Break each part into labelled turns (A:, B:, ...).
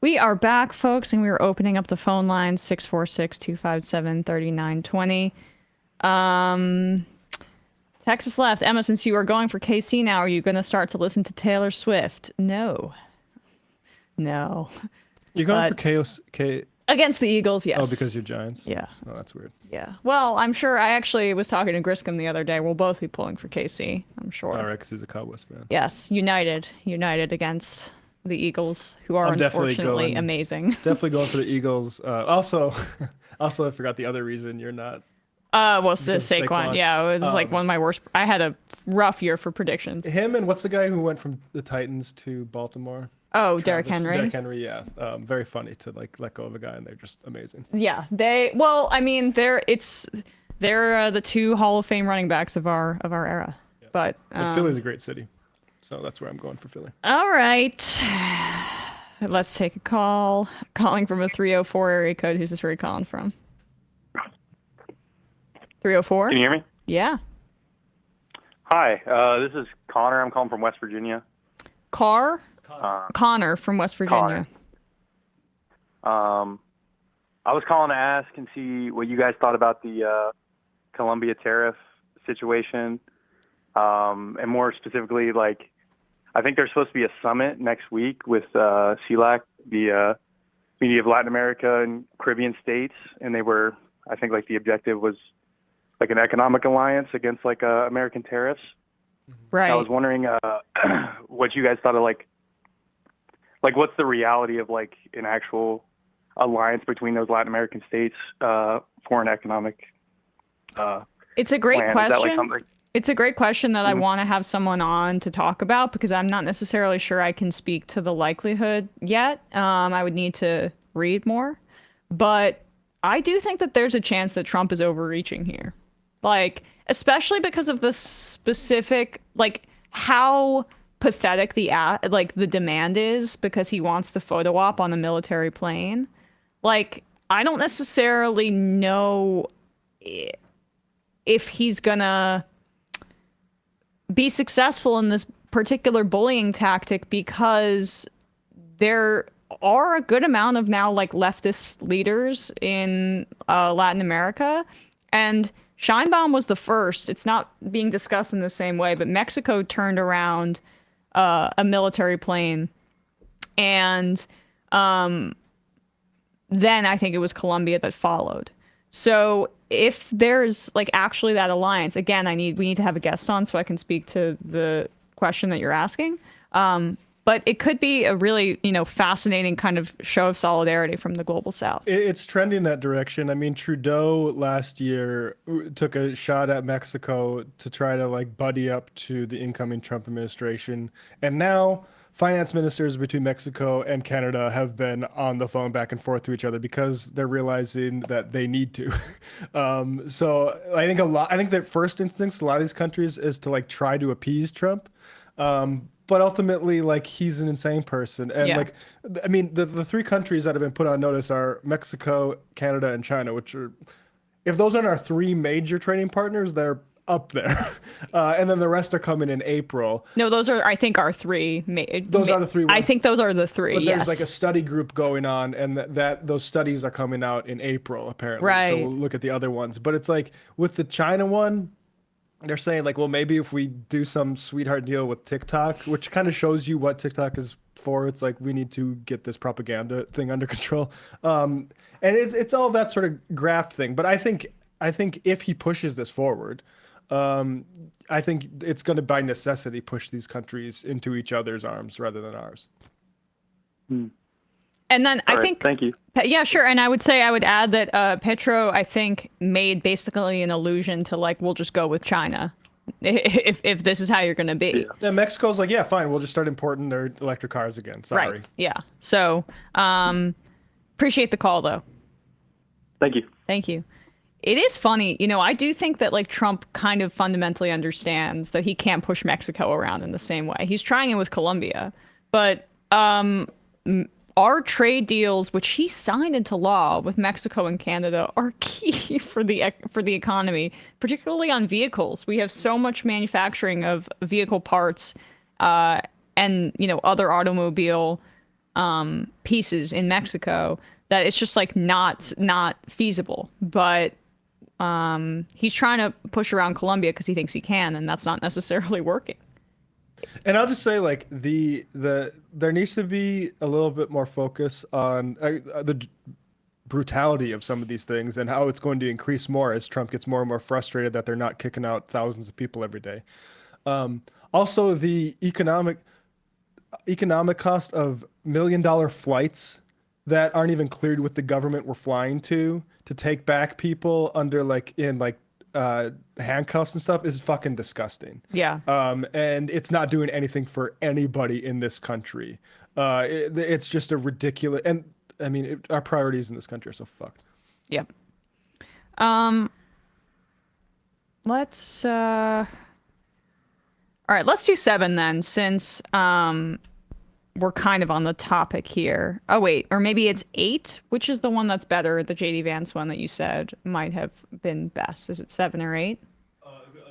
A: We are back, folks, and we are opening up the phone line 646-257-3920. Um, Texas left. Emma, since you are going for KC now, are you going to start to listen to Taylor Swift? No. No.
B: You're going
A: But
B: for chaos,
A: against the Eagles,
B: oh,
A: yes.
B: because you're Giants?
A: Yeah.
B: Oh, that's weird.
A: Yeah. Well, I'm sure I actually was talking to Griscom the other day. We'll both be pulling for KC, I'm
B: All
A: sure.
B: right, because he's a Cowboys fan.
A: Yes, united. United against the Eagles, who are
B: I'm definitely
A: unfortunately
B: going,
A: amazing.
B: definitely going for the Eagles. Also, also, I forgot the other reason you're not
A: Well,
B: because of
A: Saquon.
B: Saquon.
A: Yeah, it was like one
B: Um,
A: of my worst. I had a rough year for predictions.
B: him and what's the guy who went from the Titans to Baltimore?
A: Oh, Derrick
B: Travis, Derrick
A: Henry.
B: Henry. Yeah, very funny to like let go of a guy, and they're just amazing.
A: Yeah, well, I mean, they're the two Hall of Fame running backs of our era.
B: Yeah,
A: But
B: and Philly's a great city, so that's where I'm going for Philly.
A: all right, let's take a call. Calling from a 304 area code. Who's this? Where are you calling from? 304.
C: Can you hear me?
A: Yeah.
C: Hi, this is Connor. I'm calling from West Virginia.
A: Carr.
C: Uh,
A: Connor from West Virginia.
C: Connor. I was calling to ask and see what you guys thought about the Colombia tariff situation, and more specifically, like, I think there's supposed to be a summit next week with CELAC, the Community of Latin America and Caribbean States, and I think, like, the objective was like an economic alliance against like American tariffs.
A: Right.
C: I was wondering what you guys thought of like what's the reality of like an actual alliance between those Latin American states for an economic
A: It's a great
C: plan? Is that like
A: question.
C: something?
A: It's a great question that I
C: Mhm.
A: want to have someone on to talk about because I'm not necessarily sure I can speak to the likelihood yet. I would need to read more, but I do think that there's a chance that Trump is overreaching here. Like, especially because of the specific, like, how pathetic the demand is because he wants the photo op on a military plane. Like, I don't necessarily know if he's gonna be successful in this particular bullying tactic because there are a good amount of now like leftist leaders in Latin America, and Scheinbaum was the first. It's not being discussed in the same way, but Mexico turned around a military plane, and then I think it was Colombia that followed. So if there's like actually that alliance, again, we need to have a guest on so I can speak to the question that you're asking. But it could be a really, fascinating kind of show of solidarity from the global south.
B: It's trending that direction. I mean, Trudeau last year took a shot at Mexico to try to like buddy up to the incoming Trump administration, and now finance ministers between Mexico and Canada have been on the phone back and forth to each other because they're realizing that they need to. So I think that first instincts, a lot of these countries is to like try to appease Trump. But ultimately, like, he's an insane person. And
A: Yeah.
B: like, I mean, the three countries that have been put on notice are Mexico, Canada, and China, which are, if those aren't our three major trading partners, they're up there. And then the rest are coming in April.
A: No, those are, I think, our three.
B: Those are the three
A: I
B: ones.
A: think those are the three.
B: But there's
A: Yes.
B: like a study group going on, and that those studies are coming out in April, apparently. So
A: Right.
B: we'll look at the other ones. But it's like with the China one, they're saying like, well, maybe if we do some sweetheart deal with TikTok, which kind of shows you what TikTok is for. It's like we need to get this propaganda thing under control, and it's all that sort of graft thing. But I think if he pushes this forward, I think it's going to by necessity push these countries into each other's arms rather than ours.
A: And then
C: All
A: I
C: right,
A: think,
C: thank you.
A: yeah, sure. And I would add that Petro, I think, made basically an allusion to like, we'll just go with China if this is how you're going to be.
C: Yeah.
B: And Mexico's like, yeah, fine, we'll just start importing their electric cars again. Sorry.
A: Right. Yeah. So appreciate the call, though.
C: Thank you.
A: Thank you. It is funny. I do think that like Trump kind of fundamentally understands that he can't push Mexico around in the same way. He's trying it with Colombia, but our trade deals, which he signed into law with Mexico and Canada, are key for the economy, particularly on vehicles. We have so much manufacturing of vehicle parts and other automobile pieces in Mexico that it's just like not feasible. But he's trying to push around Colombia because he thinks he can, and that's not necessarily working.
B: And I'll just say, like, there needs to be a little bit more focus on the brutality of some of these things and how it's going to increase more as Trump gets more and more frustrated that they're not kicking out thousands of people every day. Also, the economic cost of $1 million flights that aren't even cleared with the government we're flying to take back people under handcuffs and stuff is fucking disgusting.
A: Yeah.
B: And it's not doing anything for anybody in this country. It's just a ridiculous, and I mean, our priorities in this country are so fucked.
A: Yep. Let's all right, let's do 7 then, since we're kind of on the topic here. Oh wait, or maybe it's 8, which is the one that's better, the JD Vance one that you said might have been best. Is it 7 or 8?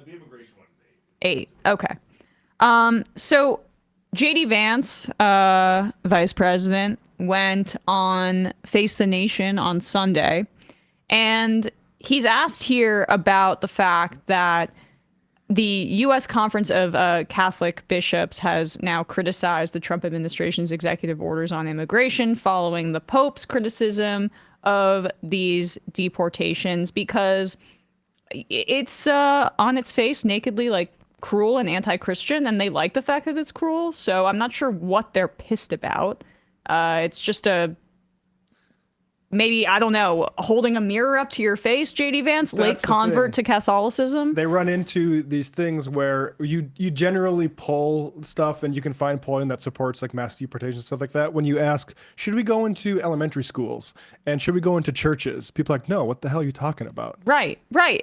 B: The immigration one is
A: 8. Okay. So JD Vance, vice president, went on Face the Nation on Sunday, and he's asked here about the fact that the U.S. Conference of Catholic Bishops has now criticized the Trump administration's executive orders on immigration following the Pope's criticism of these deportations because it's on its face nakedly like cruel and anti-Christian, and they like the fact that it's cruel. So I'm not sure what they're pissed about. It's just maybe, I don't know, holding a mirror up to your face, JD Vance, late convert to Catholicism.
B: They run into these things where you generally poll stuff, and you can find polling that supports like mass deportation, stuff like that. When you ask, should we go into elementary schools and should we go into churches? People are like, no, what the hell are you talking about?
A: Right.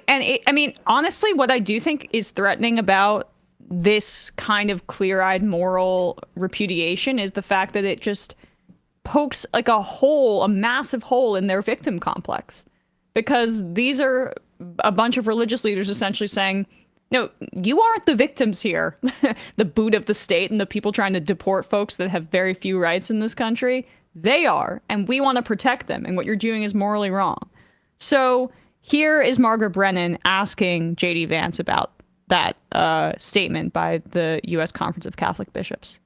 A: And I mean, honestly, what I do think is threatening about this kind of clear-eyed moral repudiation is the fact that it just pokes like a massive hole in their victim complex, because these are a bunch of religious leaders essentially saying, no, you aren't the victims here. The boot of the state and the people trying to deport folks that have very few rights in this country, they are, and we want to protect them, and what you're doing is morally wrong. So here is Margaret Brennan asking JD Vance about that statement by the U.S. Conference of Catholic Bishops.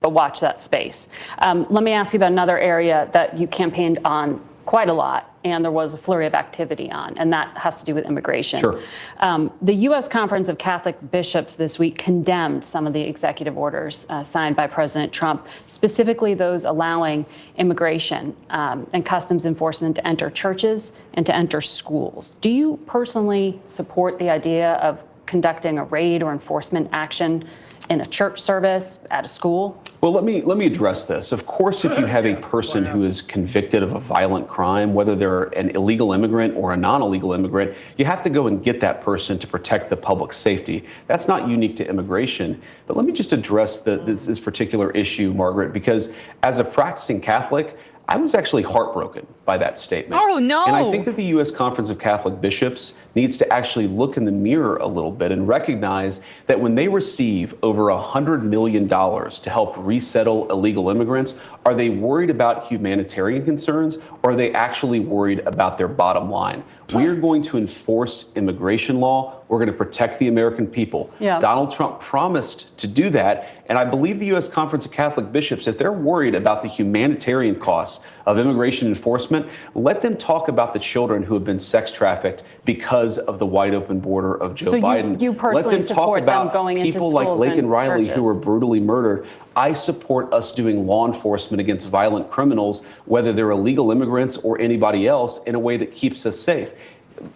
D: But watch that space. Let me ask you about another area that you campaigned on quite a lot, and there was a flurry of activity on, and that has to do with immigration.
E: Sure.
D: The U.S. Conference of Catholic Bishops this week condemned some of the executive orders signed by President Trump, specifically those allowing immigration and customs enforcement to enter churches and to enter schools. Do you personally support the idea of conducting a raid or enforcement action in a church service, at a school?
E: Well, let me address this. Of course, if you have a person who is convicted of a violent crime, whether they're an illegal immigrant or a non-illegal immigrant, you have to go and get that person to protect the public safety. That's not unique to immigration. But let me just address this particular issue, Margaret, because as a practicing Catholic, I was actually heartbroken by that statement.
A: Oh, no.
E: And I think that the U.S. Conference of Catholic Bishops needs to actually look in the mirror a little bit and recognize that when they receive over $100 million to help resettle illegal immigrants, are they worried about humanitarian concerns, or are they actually worried about their bottom line? We are going to enforce immigration law. We're going to protect the American people.
D: Yeah.
E: Donald Trump promised to do that. And I believe the U.S. Conference of Catholic Bishops, if they're worried about the humanitarian costs of immigration enforcement, let them talk about the children who have been sex trafficked because of the wide open border of Joe Biden.
D: You personally
E: let them talk
D: support them
E: about
D: going into
E: people like
D: schools
E: Laken
D: and
E: Riley
D: churches.
E: who were brutally murdered. I support us doing law enforcement against violent criminals, whether they're illegal immigrants or anybody else, in a way that keeps us safe.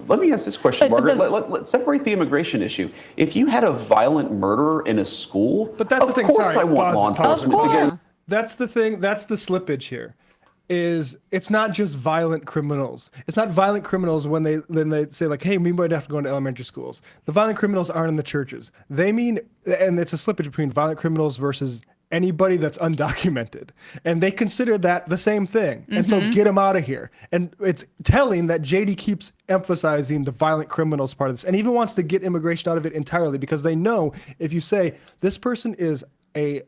E: Let me ask this question, Margaret. Let's separate the immigration issue. If you had a violent murderer in a school,
B: But that's the thing.
E: of course
B: Sorry,
E: I want
B: pause,
E: law
B: pause,
E: enforcement to
A: pause.
E: get.
B: That's the thing. That's the slippage here. Is it's not just violent criminals. It's not violent criminals when they say like, hey, we might have to go into elementary schools. The violent criminals aren't in the churches. They mean, and it's a slippage between violent criminals versus anybody that's undocumented. And they consider that the same thing. And so get them out of here. And it's telling that JD keeps emphasizing the violent criminals part of this, and even wants to get immigration out of it entirely, because they know if you say this person is a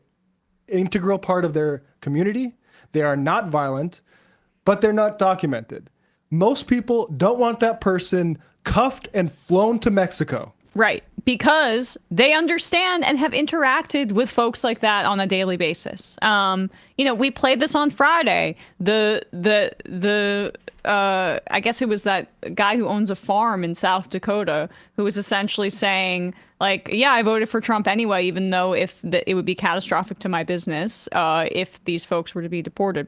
B: integral part of their community, They are not violent, but they're not documented. Most people don't want that person cuffed and flown to Mexico.
A: Right, because they understand and have interacted with folks like that on a daily basis. We played this on Friday. I guess it was that guy who owns a farm in South Dakota who was essentially saying, like, yeah, I voted for Trump anyway, even though it would be catastrophic to my business if these folks were to be deported.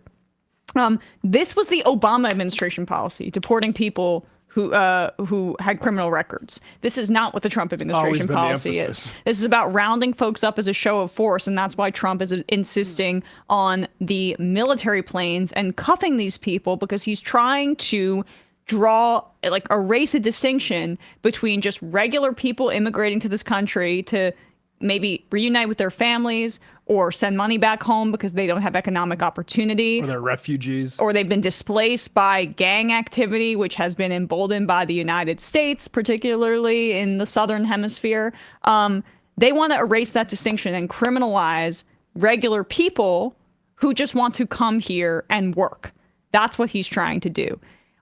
A: This was the Obama administration policy, deporting people who had criminal records. This is not what the Trump administration policy is. This is about rounding folks up as a show of force, and that's why Trump is insisting on the military planes and cuffing these people, because he's trying to erase a distinction between just regular people immigrating to this country to maybe reunite with their families or send money back home because they don't have economic opportunity.
B: Or they're refugees.
A: Or they've been displaced by gang activity, which has been emboldened by the United States, particularly in the Southern Hemisphere. They want to erase that distinction and criminalize regular people who just want to come here and work. That's what he's trying to do.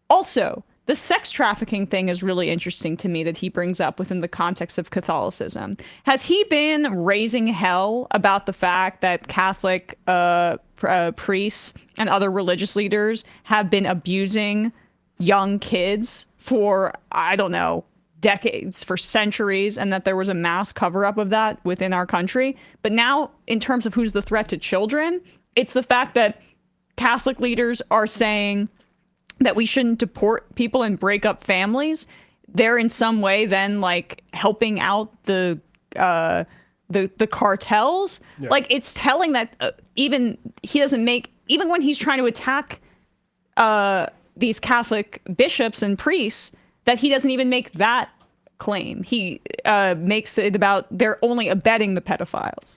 A: Also, the sex trafficking thing is really interesting to me that he brings up within the context of Catholicism. Has he been raising hell about the fact that Catholic priests and other religious leaders have been abusing young kids for, I don't know, decades, for centuries, and that there was a mass cover-up of that within our country? But now, in terms of who's the threat to children, it's the fact that Catholic leaders are saying that we shouldn't deport people and break up families. They're in some way then like helping out the cartels. Yeah. Like, it's telling that even when he's trying to attack these Catholic bishops and priests, that he doesn't even make that claim. He makes it about they're only abetting the pedophiles.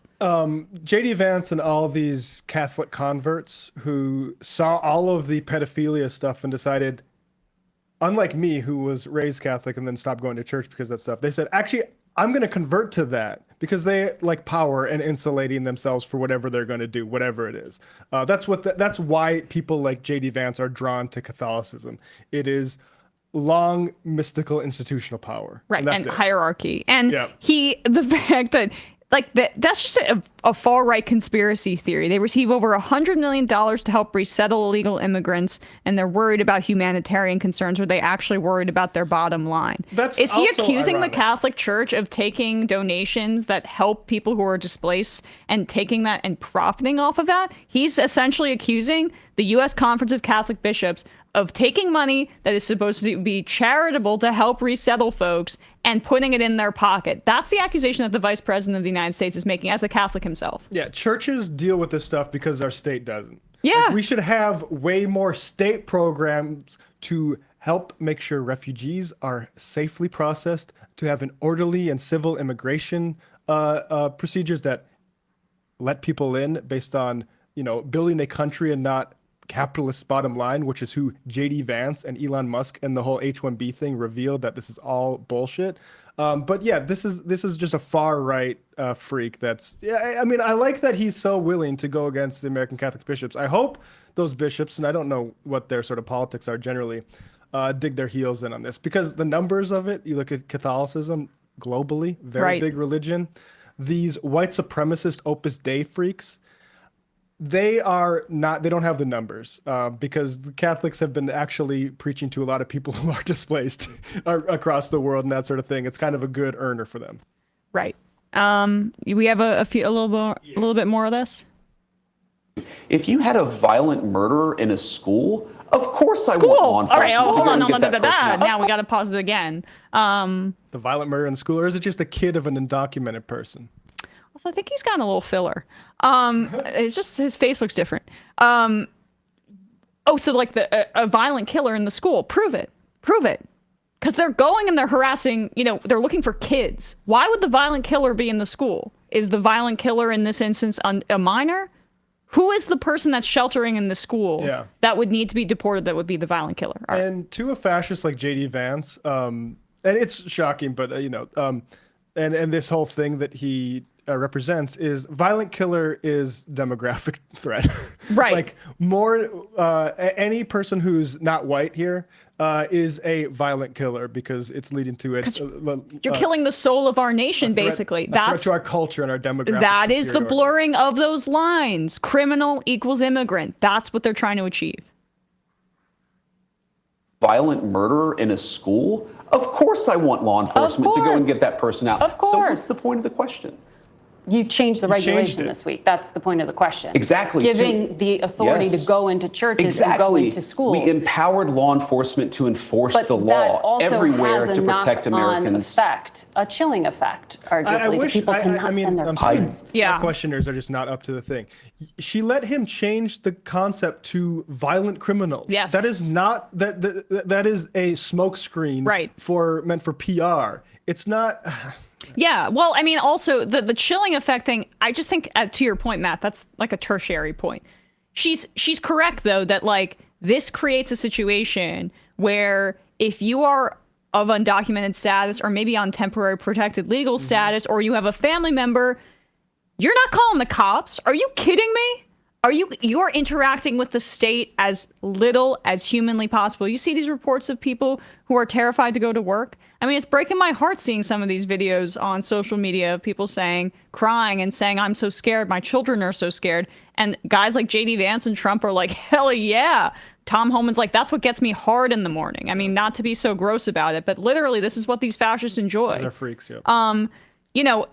B: J.D. Vance and all these Catholic converts who saw all of the pedophilia stuff and decided, unlike me, who was raised Catholic and then stopped going to church because of that stuff, they said, actually, I'm going to convert to that because they like power and insulating themselves for whatever they're going to do, whatever it is. That's why people like J.D. Vance are drawn to Catholicism. It is long mystical institutional power.
A: Right, and hierarchy. And the fact that that's just a far-right conspiracy theory. They receive over $100 million to help resettle illegal immigrants, and they're worried about humanitarian concerns, or they actually worried about their bottom line. Is he accusing the Catholic Church of taking donations that help people who are displaced and taking that and profiting off of that? He's essentially accusing the U.S. Conference of Catholic Bishops of taking money that is supposed to be charitable to help resettle folks and putting it in their pocket. That's the accusation that the Vice President of the United States is making as a Catholic himself.
B: Yeah, churches deal with this stuff because our state doesn't.
A: Yeah.
B: Like, we should have way more state programs to help make sure refugees are safely processed, to have an orderly and civil immigration procedures that let people in based on, building a country and not capitalist bottom line, which is who J.D. Vance and Elon Musk and the whole H-1B thing revealed that this is all bullshit. But yeah, this is just a far right freak. I like that he's so willing to go against the American Catholic bishops. I hope those bishops, and I don't know what their sort of politics are generally, dig their heels in on this, because the numbers of it, you look at Catholicism globally, very big religion. These white supremacist Opus Dei freaks, they don't have the numbers because the Catholics have been actually preaching to a lot of people who are displaced across the world and that sort of thing. It's kind of a good earner for them.
A: Right. We have a little bit more of this.
E: If you had a violent murder in a school, of course I want law enforcement.
A: All right, hold on.
E: Now
A: Now we got to pause it again.
B: The violent murder in the school, or is it just a kid of an undocumented person?
A: I think he's gotten a little filler. It's just his face looks different. So like a violent killer in the school. Prove it. Because they're going and they're harassing, they're looking for kids. Why would the violent killer be in the school? Is the violent killer in this instance a minor? Who is the person that's sheltering in the school that would need to be deported that would be the violent killer? Right.
B: And to a fascist like J.D. Vance, and it's shocking, but, and this whole thing that he represents is violent killer is demographic threat.
A: Right.
B: Like more any person who's not white here is a violent killer because it's leading to it.
A: You're killing the soul of our nation, basically.
B: A threat to our culture and our demographic.
A: That is the
B: superiority.
A: blurring of those lines. Criminal equals immigrant. That's what they're trying to achieve.
E: Violent murder in a school? Of course I want law enforcement to go and
D: course.
E: get that person out.
D: Of
E: So what's
D: course.
E: the point of the question?
D: You changed the
B: changed
D: regulation
B: it.
D: this week. That's the point of the question.
E: Exactly.
D: Giving the authority
E: Yes.
D: to go into churches
E: Exactly.
D: and go into schools.
E: We empowered law enforcement to enforce
D: but
E: the
D: that
E: law
D: also
E: everywhere
D: has a
E: to protect
D: knock-on
E: Americans.
D: effect, a chilling effect,
B: I
D: arguably,
B: wish,
D: to people to not
B: I mean,
D: send their
B: I'm sorry.
D: kids.
A: Yeah.
B: Our questioners are just not up to the thing. She let him change the concept to violent criminals.
A: Yes.
B: That is not that is a smokescreen
A: Right.
B: meant for PR. It's not.
A: Yeah, well, I mean, also the chilling effect thing. I just think, to your point, Matt, that's like a tertiary point. She's correct though that like this creates a situation where if you are of undocumented status or maybe on temporary protected legal status, or you have a family member, you're not calling the cops. Are you kidding me? You're interacting with the state as little as humanly possible. You see these reports of people who are terrified to go to work. I mean, it's breaking my heart seeing some of these videos on social media of people crying and saying, I'm so scared. My children are so scared. And guys like JD Vance and Trump are like, hell yeah. Tom Homan's like, that's what gets me hard in the morning. I mean, not to be so gross about it, but literally this is what these fascists enjoy.
B: They're freaks. Yeah.
A: You know,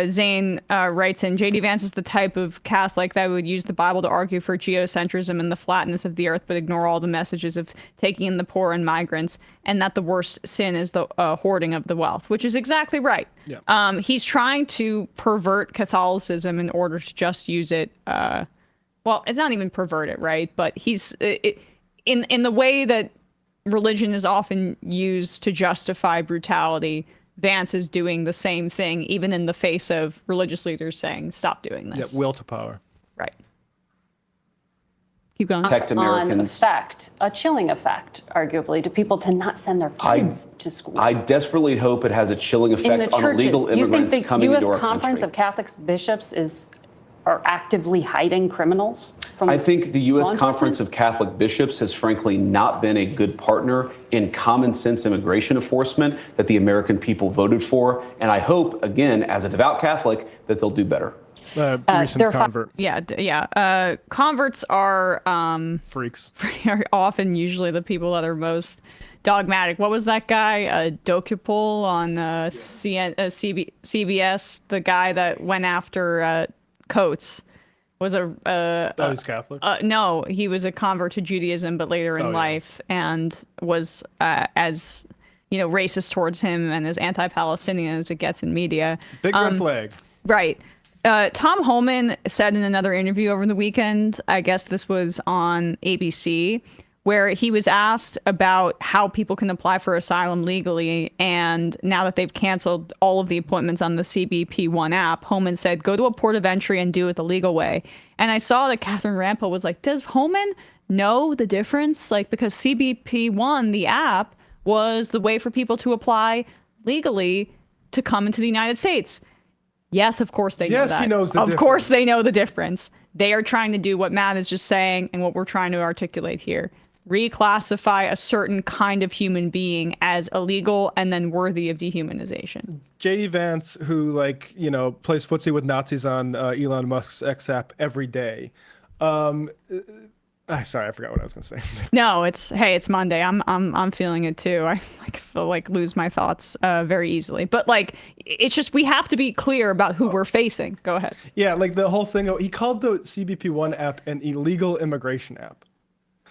A: Zane writes in, J.D. Vance is the type of Catholic that would use the Bible to argue for geocentrism and the flatness of the earth, but ignore all the messages of taking in the poor and migrants, and that the worst sin is the hoarding of the wealth, which is exactly right.
B: Yeah.
A: He's trying to pervert Catholicism in order to just use it. Well, it's not even pervert it, right? But he's in the way that religion is often used to justify brutality. Vance is doing the same thing, even in the face of religious leaders saying, stop doing this.
B: Yeah. Will to power.
A: Right. Keep going.
E: Protect Americans.
D: Effect, a chilling effect, arguably, to people to not send their kids to school.
E: I desperately hope it has a chilling
D: in the
E: effect on
D: churches.
E: illegal immigrants
D: You think the
E: coming
D: U.S.
E: into our
D: Conference
E: country.
D: of Catholic Bishops are actively hiding criminals from
E: I think the U.S.
D: law
E: Conference
D: enforcement?
E: of Catholic Bishops has frankly not been a good partner in common sense immigration enforcement that the American people voted for. And I hope, again, as a devout Catholic, that they'll do better.
B: Recent
D: they're
B: convert.
A: Yeah. Converts are
B: Freaks.
A: are often usually the people that are most dogmatic. What was that guy? Dokupol on CBS, the guy that went after Coates. Was
B: He's Catholic.
A: no, he was a convert to Judaism, but later in
B: yeah.
A: life, and was as racist towards him and as anti-Palestinian as it gets in media.
B: Big red flag.
A: Right. Tom Homan said in another interview over the weekend, I guess this was on ABC, where he was asked about how people can apply for asylum legally. And now that they've canceled all of the appointments on the CBP1 app, Homan said, go to a port of entry and do it the legal way. And I saw that Catherine Rampel was like, does Homan know the difference? Like, because CBP1, the app, was the way for people to apply legally to come into the United States. Yes, of course they know
B: Yes,
A: that.
B: he knows the
A: Of
B: difference.
A: course they know the difference. They are trying to do what Matt is just saying and what we're trying to articulate here. Reclassify a certain kind of human being as illegal and then worthy of dehumanization.
B: JD Vance, who plays footsie with Nazis on Elon Musk's X app every day. Sorry, I forgot what I was going to say.
A: No, it's Monday. I'm feeling it too. I feel like lose my thoughts very easily. But it's just we have to be clear about who we're facing. Go ahead.
B: Yeah, the whole thing. He called the CBP1 app an illegal immigration app.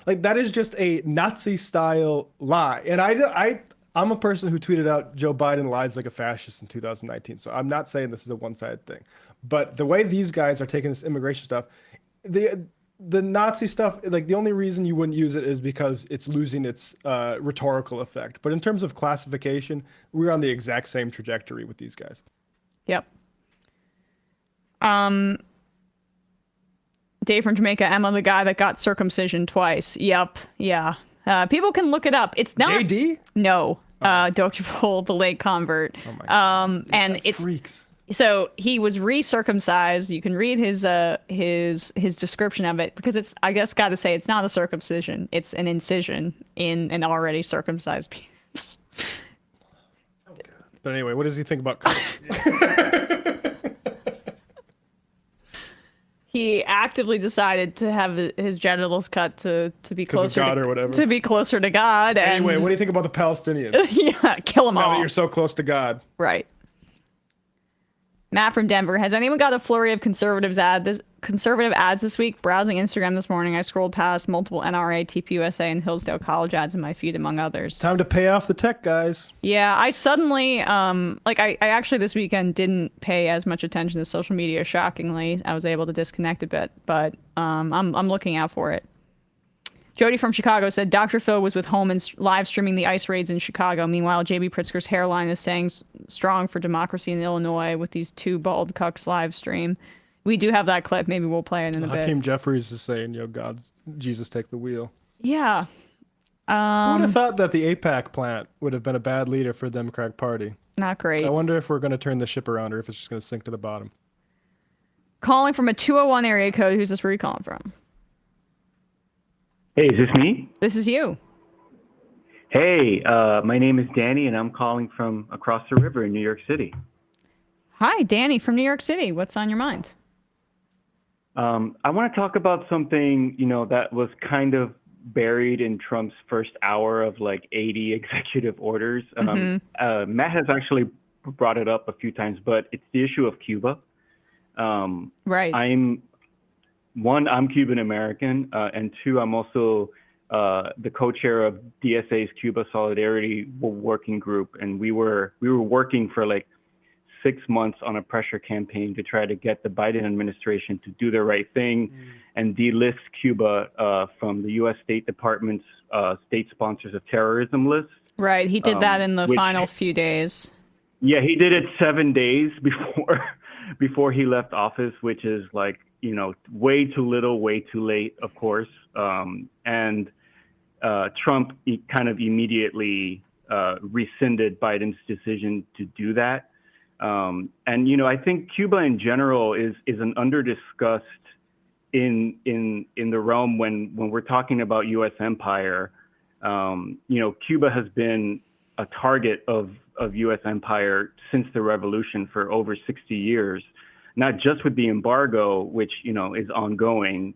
B: That is just a Nazi-style lie. And I'm a person who tweeted out Joe Biden lies like a fascist in 2019. So I'm not saying this is a one-sided thing. But the way these guys are taking this immigration stuff, the Nazi stuff, the only reason you wouldn't use it is because it's losing its rhetorical effect. But in terms of classification, we're on the exact same trajectory with these guys.
A: Yep. Dave from Jamaica, Emma, the guy that got circumcision twice. Yep. Yeah. People can look it up. It's not
B: JD?
A: No. Dr. Pol, the late convert.
B: Oh my God.
A: And it's
B: freaks.
A: so he was recircumcised. You can read his description of it, because it's, I guess, got to say, it's not a circumcision. It's an incision in an already circumcised penis.
B: But anyway, what does he think about cuts?
A: He actively decided to have his genitals cut to be closer
B: God
A: to
B: or whatever.
A: to be closer to God.
B: Anyway,
A: and
B: what do you think about the Palestinians?
A: yeah, kill them
B: Now
A: all.
B: that you're so close to God.
A: Right. Matt from Denver. Has anyone got a flurry of conservative ads this week? Browsing Instagram this morning, I scrolled past multiple NRA, TPUSA, and Hillsdale College ads in my feed, among others.
B: Time to pay off the tech guys.
A: Yeah, I suddenly, I actually this weekend didn't pay as much attention to social media, shockingly. I was able to disconnect a bit, but I'm looking out for it. Jody from Chicago said Dr. Phil was with Holman live streaming the ICE raids in Chicago. Meanwhile, J.B. Pritzker's hairline is staying strong for democracy in Illinois with these two bald cucks live stream. We do have that clip. Maybe we'll play it in a bit.
B: Hakeem Jeffries is saying, Jesus, take the wheel.
A: Yeah.
B: I would have thought that the AIPAC plant would have been a bad leader for the Democratic Party.
A: Not great.
B: I wonder if we're going to turn the ship around or if it's just going to sink to the bottom.
A: Calling from a 201 area code. Who's this? Where are you calling from?
F: Hey, is this me?
A: This is you.
F: Hey, my name is Danny, and I'm calling from across the river in New York City.
A: Hi, Danny from New York City. What's on your mind?
F: I want to talk about something, that was kind of buried in Trump's first hour of like 80 executive orders. Matt has actually brought it up a few times, but it's the issue of Cuba.
A: Right.
F: I'm Cuban American, and two, I'm also the co-chair of DSA's Cuba Solidarity Working Group, and we were working for like 6 months on a pressure campaign to try to get the Biden administration to do the right thing and delist Cuba from the U.S. State Department's state sponsors of terrorism list.
A: Right. He did that in the final few days.
F: Yeah, he did it 7 days before he left office, which is like, way too little, way too late, of course. And Trump kind of immediately rescinded Biden's decision to do that. And, I think Cuba in general is an under-discussed in the realm when we're talking about U.S. empire. Cuba has been a target of U.S. empire since the revolution for over 60 years. Not just with the embargo, which, is ongoing,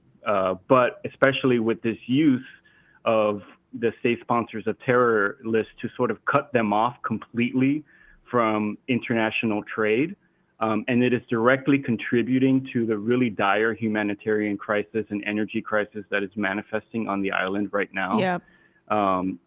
F: but especially with this use of the state sponsors of terror list to sort of cut them off completely from international trade. And it is directly contributing to the really dire humanitarian crisis and energy crisis that is manifesting on the island right now.
A: Yeah.
F: I'm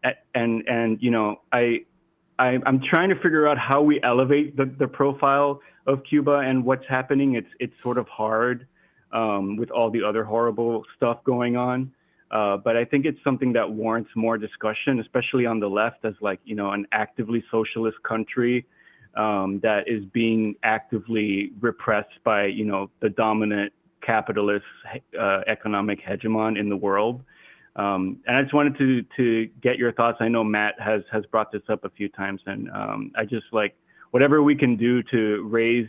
F: trying to figure out how we elevate the profile of Cuba and what's happening. It's sort of hard with all the other horrible stuff going on. But I think it's something that warrants more discussion, especially on the left, as like, an actively socialist country that is being actively repressed by, the dominant capitalist economic hegemon in the world. And I just wanted to get your thoughts. I know Matt has brought this up a few times, and I just like whatever we can do to raise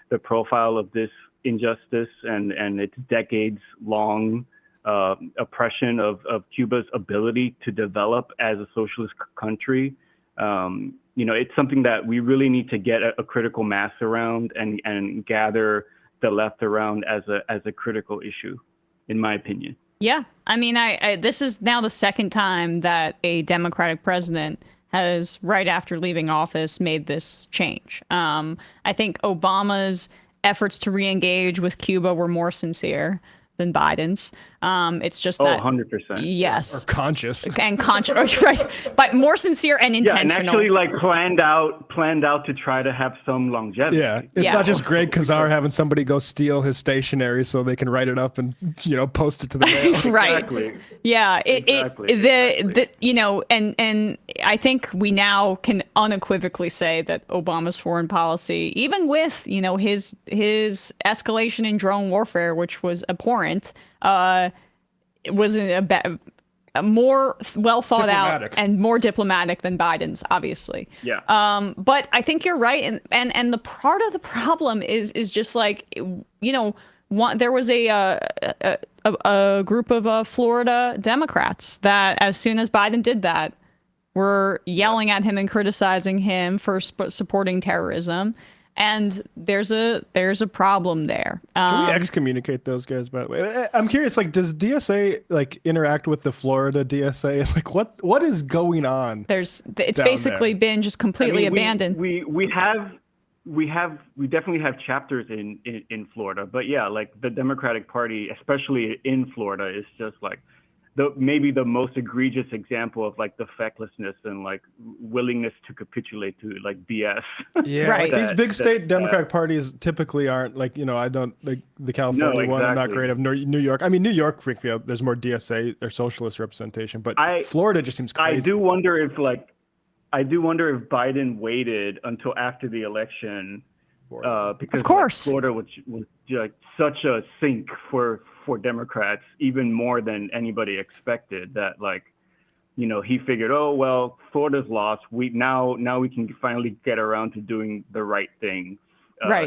F: the profile of this injustice and its decades long oppression of Cuba's ability to develop as a socialist country. It's something that we really need to get a critical mass around and gather the left around as a critical issue, in my opinion.
A: Yeah. I mean, this is now the second time that a Democratic president has, right after leaving office, made this change. I think Obama's efforts to re-engage with Cuba were more sincere than Biden's. It's just that
F: 100%.
A: Yes.
B: Or conscious.
A: And conscious, right? But more sincere and intentional.
F: Yeah, and actually like planned out to try to have some longevity.
B: Yeah, it's not just Greg Kazar having somebody go steal his stationery so they can write it up and post it to the mail.
A: Right.
F: Exactly.
A: Yeah.
F: Exactly.
A: And I think we now can unequivocally say that Obama's foreign policy, even with his escalation in drone warfare, which was abhorrent, it wasn't more well thought out
B: Diplomatic.
A: and more diplomatic than Biden's, obviously.
F: Yeah.
A: But I think you're right, and the part of the problem is just like, there was a group of Florida Democrats that, as soon as Biden did that, were yelling at him and criticizing him for supporting terrorism. And there's a problem there.
B: Can we excommunicate those guys, by the way? I'm curious, like, does DSA like interact with the Florida DSA? Like, what is going on?
A: It's
B: down
A: basically
B: there?
A: been just completely abandoned.
F: We definitely have chapters in Florida, but yeah, like the Democratic Party, especially in Florida, is just like maybe the most egregious example of like the fecklessness and like willingness to capitulate to like BS.
B: Yeah,
A: Right.
B: like these big state Democratic parties typically aren't like, I don't like the California one. I'm not
F: exactly.
B: great of New York. I mean, New York, there's more DSA or socialist representation, but Florida just seems crazy.
F: I do wonder if Biden waited until after the election, because
A: Of course.
F: Florida was like such a sink for Democrats, even more than anybody expected, that like, he figured, oh, well, Florida's lost. Now we can finally get around to doing the right thing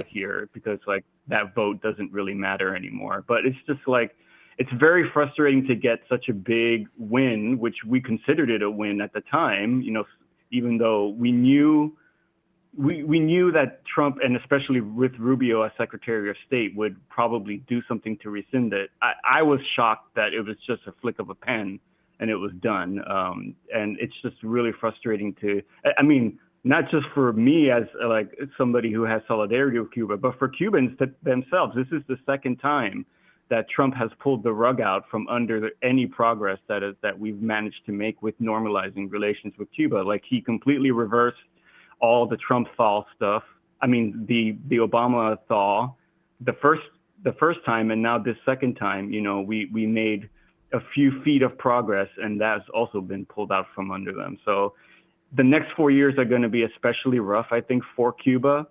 F: here, because like that vote doesn't really matter anymore. But it's just like, it's very frustrating to get such a big win, which we considered it a win at the time, even though we knew that Trump, and especially with Rubio as Secretary of State, would probably do something to rescind it. I was shocked that it was just a flick of a pen and it was done. And it's just really frustrating not just for me as like somebody who has solidarity with Cuba, but for Cubans themselves. This is the second time that Trump has pulled the rug out from under any progress that we've managed to make with normalizing relations with Cuba. Like, he completely reversed all the Trump thaw stuff. I mean, the Obama thaw, the first time, and now this second time, we made a few feet of progress, and that's also been pulled out from under them. So the next 4 years are going to be especially rough, I think, for Cuba,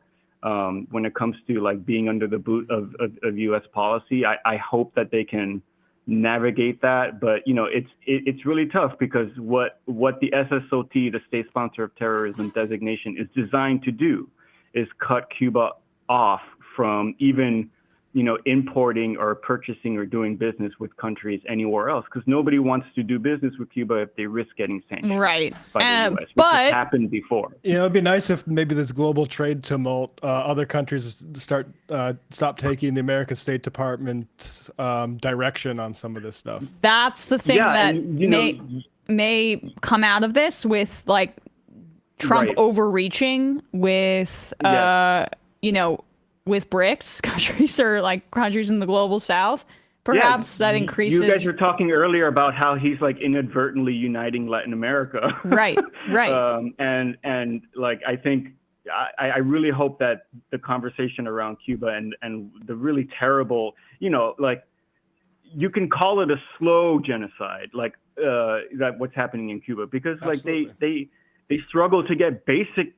F: when it comes to like being under the boot of U.S. policy. I hope that they can navigate that, but it's really tough, because what the SSOT, the state sponsor of terrorism designation, is designed to do is cut Cuba off from even importing or purchasing or doing business with countries anywhere else, because nobody wants to do business with Cuba if they risk getting sanctioned
A: Right.
F: by the U.S., which
A: but
F: has happened before.
B: It'd be nice if maybe this global trade tumult, other countries stop taking the American State Department direction on some of this stuff.
A: that's the thing
F: Yeah,
A: that
F: and,
A: may come out of this, with like Trump
F: Right.
A: overreaching with
F: Yes.
A: with BRICS countries, or like countries in the global south. Perhaps that increases.
F: You guys were talking earlier about how he's like inadvertently uniting Latin America.
A: Right.
F: And like, I think I really hope that the conversation around Cuba and the really terrible, like, you can call it a slow genocide, like that what's happening in Cuba, because like they struggle to get basic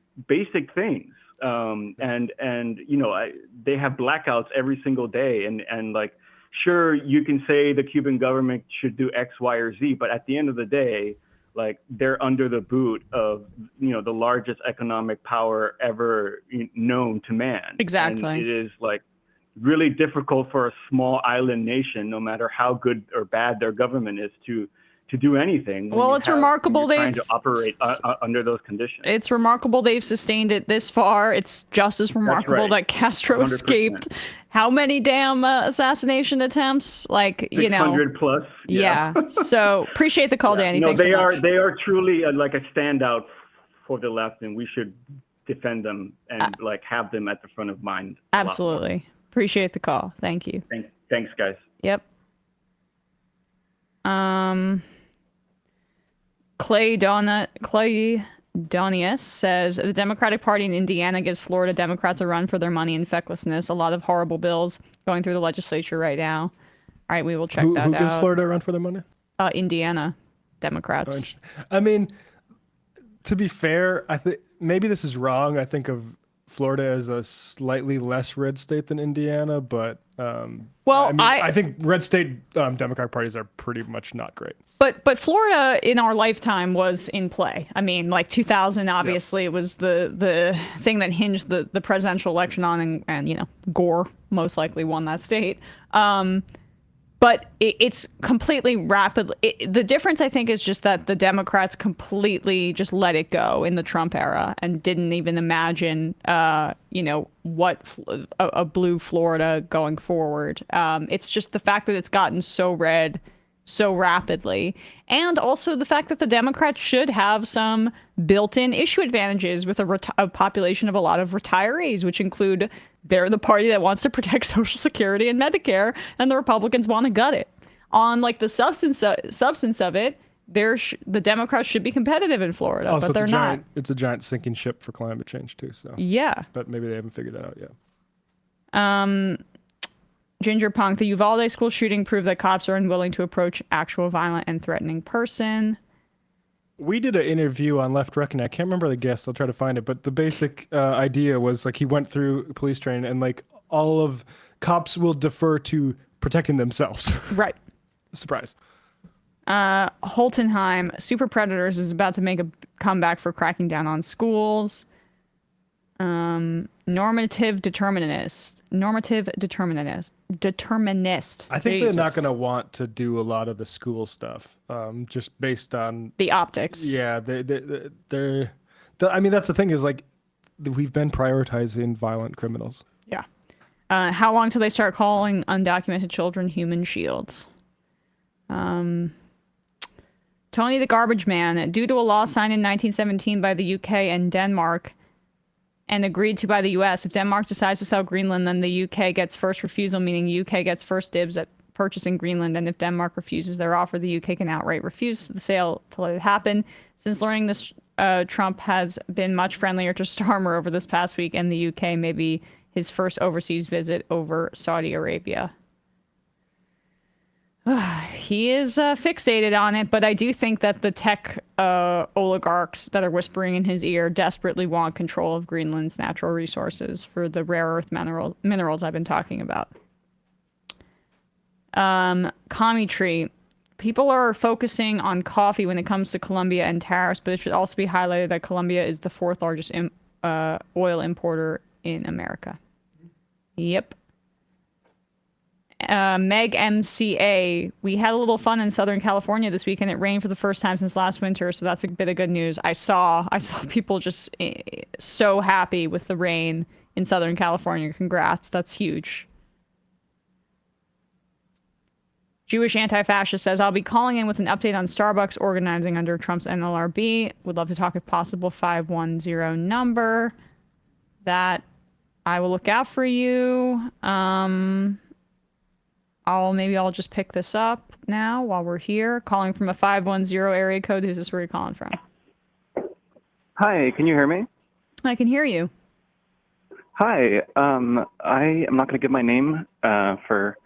F: things. And they have blackouts every single day, and like, sure, you can say the Cuban government should do X, Y, or Z, but at the end of the day, like, they're under the boot of the largest economic power ever known to man.
A: Exactly.
F: And it is like really difficult for a small island nation, no matter how good or bad their government is, to do anything.
A: Well, it's remarkable
F: they're trying
A: they've
F: to operate under those conditions.
A: It's remarkable they've sustained it this far. It's just as remarkable
F: right.
A: that Castro
F: 100%.
A: escaped. How many damn assassination attempts? Like,
F: 600 plus.
A: Yeah. So appreciate the call, Danny. Thanks
F: they
A: so
F: are
A: much.
F: they are truly like a standout for the left, and we should defend them and like have them at the front of mind.
A: Absolutely. Appreciate the call. Thank you.
F: Thanks, guys.
A: Yep. Clay Donius says the Democratic Party in Indiana gives Florida Democrats a run for their money and fecklessness. A lot of horrible bills going through the legislature right now. All right, we will check that out.
B: Who gives Florida a run for their money?
A: Indiana Democrats.
B: I mean, to be fair, I think maybe this is wrong. I think of Florida as a slightly less red state than Indiana, but
A: Well,
B: I think red state Democratic parties are pretty much not great.
A: But Florida in our lifetime was in play. I mean, like 2000, obviously, it was the thing that hinged the presidential election on, and Gore most likely won that state. But it's completely rapidly. The difference, I think, is just that the Democrats completely just let it go in the Trump era and didn't even imagine, what a blue Florida going forward. It's just the fact that it's gotten so red so rapidly, and also the fact that the Democrats should have some built-in issue advantages with a population of a lot of retirees, which include they're the party that wants to protect Social Security and Medicare, and the Republicans want to gut it. On like the substance of it, the Democrats should be competitive in Florida,
B: Also,
A: but they're not.
B: It's a giant sinking ship for climate change too. So
A: Yeah.
B: but maybe they haven't figured that out yet.
A: Ginger Punk, the Uvalde school shooting proved that cops are unwilling to approach actual violent and threatening person.
B: We did an interview on Left Reckoning. I can't remember the guest. I'll try to find it. But the basic idea was like he went through police training and like all of cops will defer to protecting themselves.
A: Right.
B: Surprise.
A: Holtenheim, Super Predators is about to make a comeback for cracking down on schools. Normative determinist.
B: I think they're not going to want to do a lot of the school stuff, just based on
A: the optics.
B: Yeah, I mean, that's the thing is like we've been prioritizing violent criminals.
A: Yeah. How long till they start calling undocumented children human shields? Tony the Garbage Man, due to a law signed in 1917 by the UK and Denmark and agreed to by the US, if Denmark decides to sell Greenland, then the UK gets first refusal, meaning UK gets first dibs at purchasing Greenland, and if Denmark refuses their offer, the UK can outright refuse the sale to let it happen. Since learning this, Trump has been much friendlier to Starmer over this past week, and the UK may be his first overseas visit over Saudi Arabia. He is fixated on it, but I do think that the tech oligarchs that are whispering in his ear desperately want control of Greenland's natural resources for the rare earth minerals I've been talking about. Commie Tree. People are focusing on coffee when it comes to Colombia and tariffs, but it should also be highlighted that Colombia is the fourth largest oil importer in America. Yep. Meg MCA, we had a little fun in Southern California this week, and it rained for the first time since last winter, so that's a bit of good news. I saw people just so happy with the rain in Southern California. Congrats, that's huge. Jewish anti-fascist says, I'll be calling in with an update on Starbucks organizing under Trump's NLRB. Would love to talk if possible. 510 number. That I will look out for you. I'll just pick this up now while we're here. Calling from a 510 area code. Who's this? Where are you calling from?
G: Hi, can you hear me?
A: I can hear you.
G: Hi, I am not going to give my name for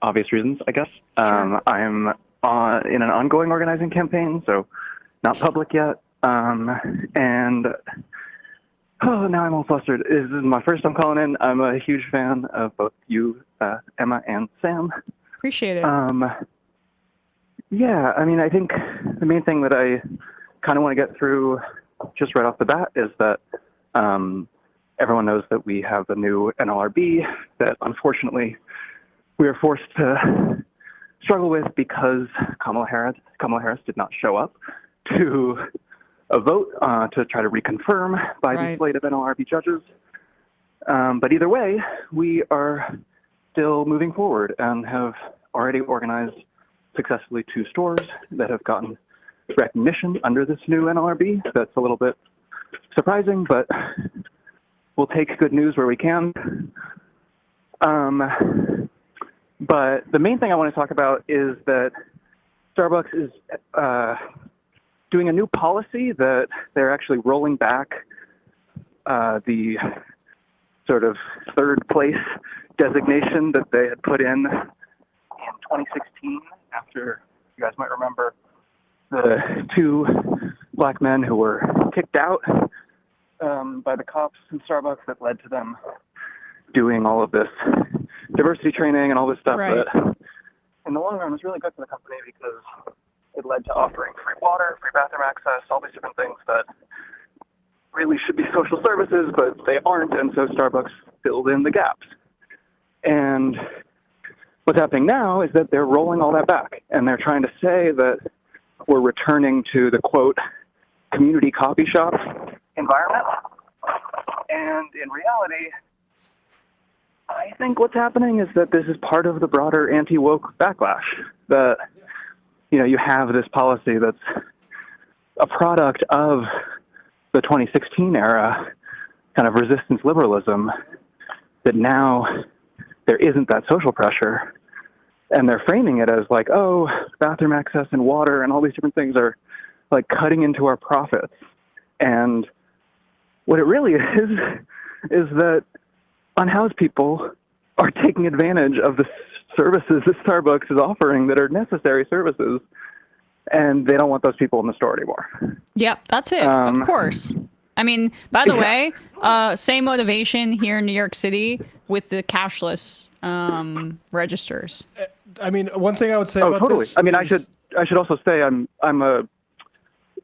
G: obvious reasons, I guess.
A: Sure.
G: I'm in an ongoing organizing campaign, so not public yet. And now I'm all flustered. This is my first time calling in. I'm a huge fan of both you, Emma, and Sam.
A: Appreciate it.
G: Yeah, I mean, I think the main thing that I kind of want to get through just right off the bat is that everyone knows that we have a new NLRB that unfortunately we are forced to struggle with because Kamala Harris did not show up to a vote to try to reconfirm by the slate of NLRB judges. But either way, we are still moving forward and have already organized successfully 2 stores that have gotten recognition under this new NLRB. That's a little bit surprising, but we'll take good news where we can. But the main thing I want to talk about is that Starbucks is doing a new policy that they're actually rolling back the sort of third place designation that they had put in 2016 after, you guys might remember, the 2 black men who were kicked out by the cops in Starbucks that led to them doing all of this diversity training and all this stuff
A: Right.
G: that in the long run was really good for the company because it led to offering free water, free bathroom access, all these different things that really should be social services, but they aren't, and so Starbucks filled in the gaps. And what's happening now is that they're rolling all that back, and they're trying to say that we're returning to the, quote, community coffee shop environment. And in reality, I think what's happening is that this is part of the broader anti-woke backlash, that, you know, you have this policy that's a product of the 2016 era kind of resistance liberalism, that now there isn't that social pressure, and they're framing it as like, oh, bathroom access and water and all these different things are like cutting into our profits. And what it really is that unhoused people are taking advantage of the services that Starbucks is offering that are necessary services, and they don't want those people in the store anymore.
A: Yep, that's it. Of course. I mean, by the way, same motivation here in New York City with the cashless registers.
B: I mean, one thing I would say about
G: totally.
B: this
G: I mean,
B: is,
G: I should also say I'm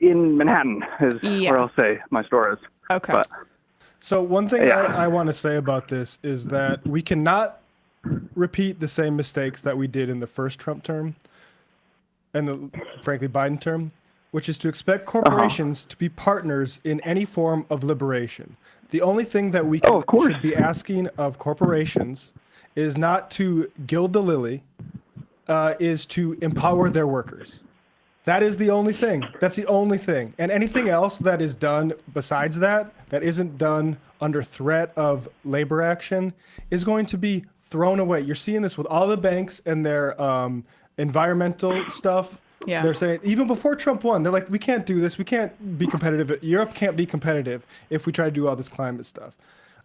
G: in Manhattan is where I'll say my store is.
A: Okay.
G: But,
B: so one thing I want to say about this is that we cannot repeat the same mistakes that we did in the first Trump term and the, frankly, Biden term, which is to expect corporations to be partners in any form of liberation. The only thing that we should be asking of corporations is not to gild the lily, is to empower their workers. That is the only thing. That's the only thing. And anything else that is done besides that, that isn't done under threat of labor action, is going to be thrown away. You're seeing this with all the banks and their environmental stuff.
A: Yeah.
B: They're saying, even before Trump won, they're like, we can't do this. We can't be competitive. Europe can't be competitive if we try to do all this climate stuff.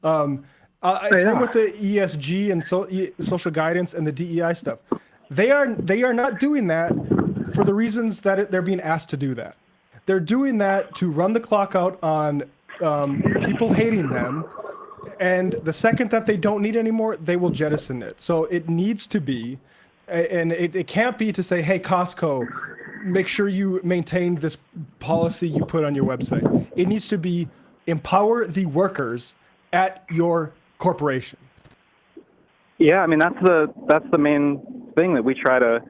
B: Same with the ESG and social guidance and the DEI stuff. They are not doing that for the reasons that they're being asked to do that. They're doing that to run the clock out on people hating them. And the second that they don't need anymore, they will jettison it. So it needs to be, and it can't be to say, hey, Costco, make sure you maintain this policy you put on your website. It needs to be empower the workers at your corporation.
G: Yeah, I mean, that's the main thing that we try to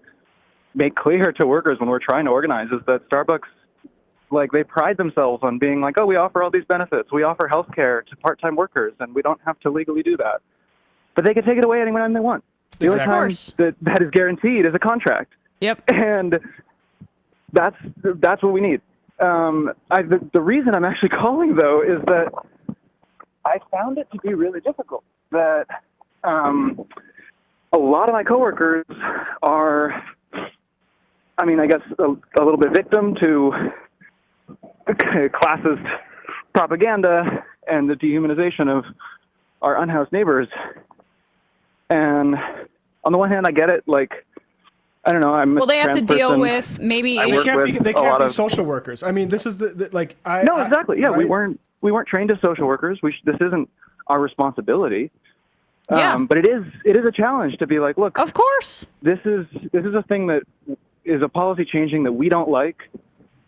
G: make clear to workers when we're trying to organize, is that Starbucks, like, they pride themselves on being like, oh, we offer all these benefits. We offer health care to part-time workers, and we don't have to legally do that. But they can take it away anytime they want. The only time that is guaranteed is a contract.
A: Yep.
G: And that's what we need. The reason I'm actually calling, though, is that I found it to be really difficult. That a lot of my coworkers are, I mean, I guess a little bit victim to classist propaganda and the dehumanization of our unhoused neighbors. And on the one hand, I get it. Like, I don't know. I'm
A: they have to deal with maybe
B: they can't be social workers. I mean, this is
G: exactly. Yeah, right? we weren't trained as social workers. This isn't our responsibility.
A: Yeah.
G: But it is a challenge to be like, look,
A: of course,
G: this is a thing that is a policy changing that we don't like,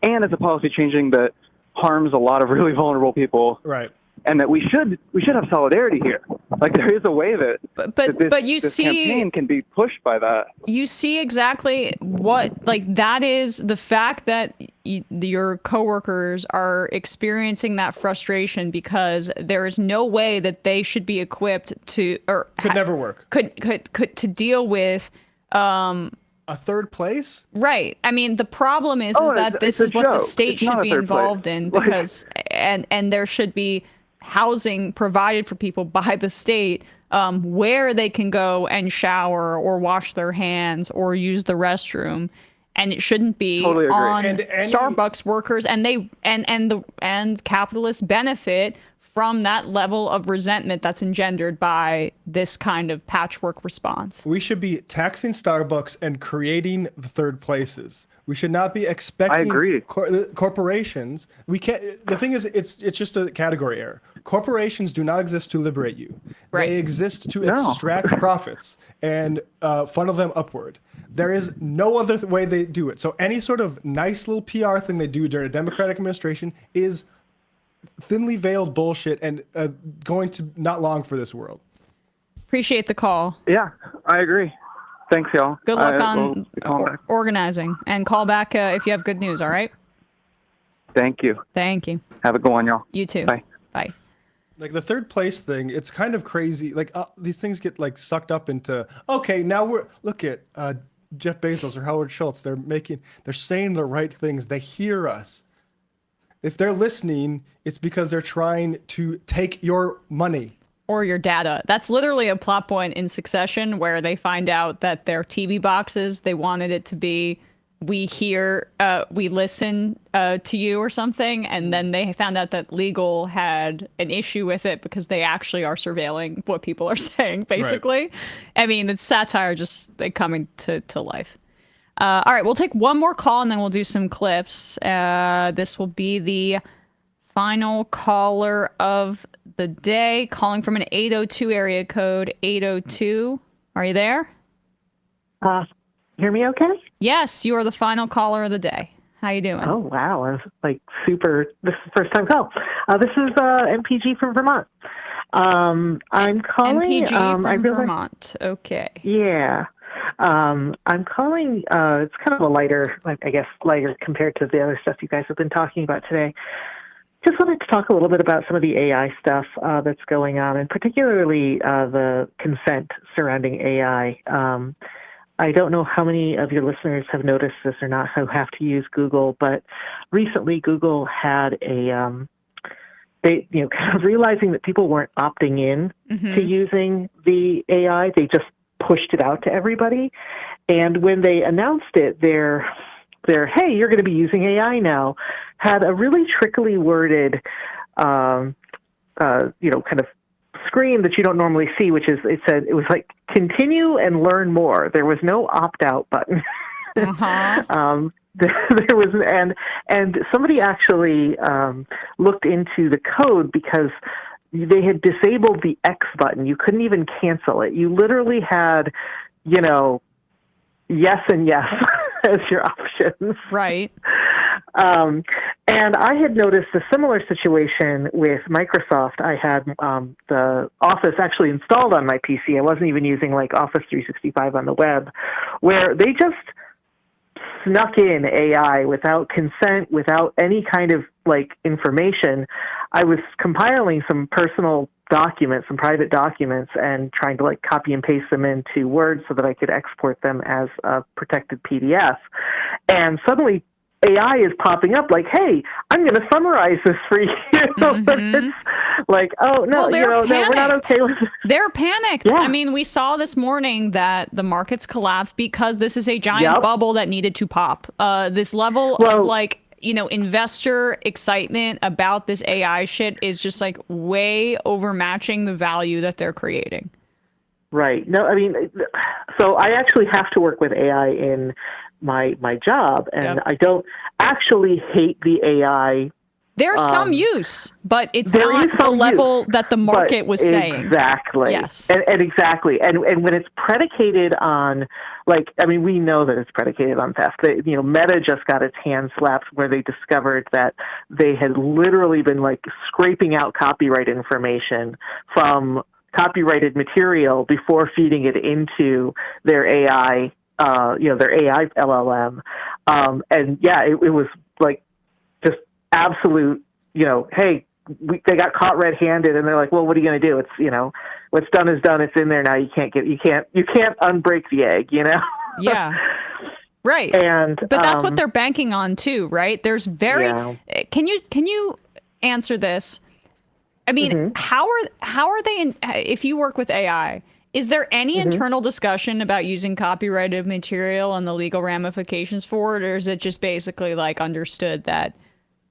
G: and it's a policy changing that harms a lot of really vulnerable people.
B: Right.
G: And that we should have solidarity here. Like, there is a way that this campaign can be pushed by that.
A: You see exactly what, like, that is the fact that your coworkers are experiencing that frustration because there is no way that they should be equipped to, or
B: could never work.
A: Could to deal with
B: a third place?
A: Right. I mean, the problem is that this is what the state should be involved in, because and there should be housing provided for people by the state, where they can go and shower or wash their hands or use the restroom, and it shouldn't be on Starbucks workers. And capitalists benefit from that level of resentment that's engendered by this kind of patchwork response.
B: We should be taxing Starbucks and creating the third places. We should not be expecting
G: I agree.
B: Corporations. We can't. The thing is, it's just a category error. Corporations do not exist to liberate you.
A: Right.
B: They exist to
G: No.
B: extract profits and funnel them upward. There is no other way they do it. So any sort of nice little PR thing they do during a Democratic administration is thinly veiled bullshit and going to not long for this world.
A: Appreciate the call.
G: Yeah, I agree. Thanks, y'all.
A: Good luck
G: I
A: on
G: will be calling back.
A: organizing, and call back if you have good news. All right.
G: Thank you.
A: Thank you.
G: Have a good one, y'all.
A: You too.
G: Bye.
A: Bye.
B: Like the third place thing, it's kind of crazy. Like these things get like sucked up into, okay, now look at Jeff Bezos or Howard Schultz. They're saying the right things. They hear us. If they're listening, it's because they're trying to take your money.
A: Or your data. That's literally a plot point in Succession where they find out that their TV boxes, they wanted it to be, we hear, we listen to you or something. And then they found out that legal had an issue with it because they actually are surveilling what people are saying, basically. Right. I mean, it's satire just coming to life. All right, we'll take one more call and then we'll do some clips. This will be the final caller of the day, calling from an 802 area code. 802. Are you there?
H: Hear me okay?
A: Yes, you are the final caller of the day. How you doing?
H: Oh, wow. I was like super. This is the first time call. This is MPG from Vermont. I'm calling.
A: MPG from Vermont. Okay.
H: Yeah. I'm calling. It's kind of a lighter, I guess, lighter compared to the other stuff you guys have been talking about today. Just wanted to talk a little bit about some of the AI stuff that's going on, and particularly the consent surrounding AI. I don't know how many of your listeners have noticed this or not who have to use Google, but recently Google had a, kind of realizing that people weren't opting in to using the AI, they just pushed it out to everybody. And when they announced it, their hey, you're going to be using AI now, had a really trickily worded, kind of screen that you don't normally see, which is, it was like, continue and learn more. There was no opt-out button. There was, and somebody actually looked into the code because they had disabled the X button. You couldn't even cancel it. You literally had, yes and yes as your options.
A: Right.
H: And I had noticed a similar situation with Microsoft. I had the Office actually installed on my PC. I wasn't even using like Office 365 on the web, where they just snuck in AI without consent, without any kind of like information. I was compiling some personal documents, some private documents, and trying to like copy and paste them into Word so that I could export them as a protected PDF. And suddenly AI is popping up like, hey, I'm going to summarize this for you. It's like, oh, no,
A: well,
H: no, we're not okay with it.
A: They're panicked.
H: Yeah.
A: I mean, we saw this morning that the markets collapsed because this is a giant bubble that needed to pop. This level of like, investor excitement about this AI shit is just like way overmatching the value that they're creating.
H: Right. No, I mean, so I actually have to work with AI in my job, and I don't actually hate the AI.
A: There's some use, but it's not the level that the market was saying.
H: Exactly.
A: Yes.
H: And exactly. And when it's predicated on, we know that it's predicated on theft. Meta just got its hand slapped where they discovered that they had literally been like scraping out copyright information from copyrighted material before feeding it into their AI, their AI LLM. It was like just absolute, hey, they got caught red-handed, and they're like, well, what are you going to do? It's, what's done is done. It's in there now. You can't unbreak the egg,
A: Yeah. Right. But that's what they're banking on too, right? There's can you answer this? I mean, how are they if you work with AI, is there any internal discussion about using copyrighted material and the legal ramifications for it, or is it just basically like understood that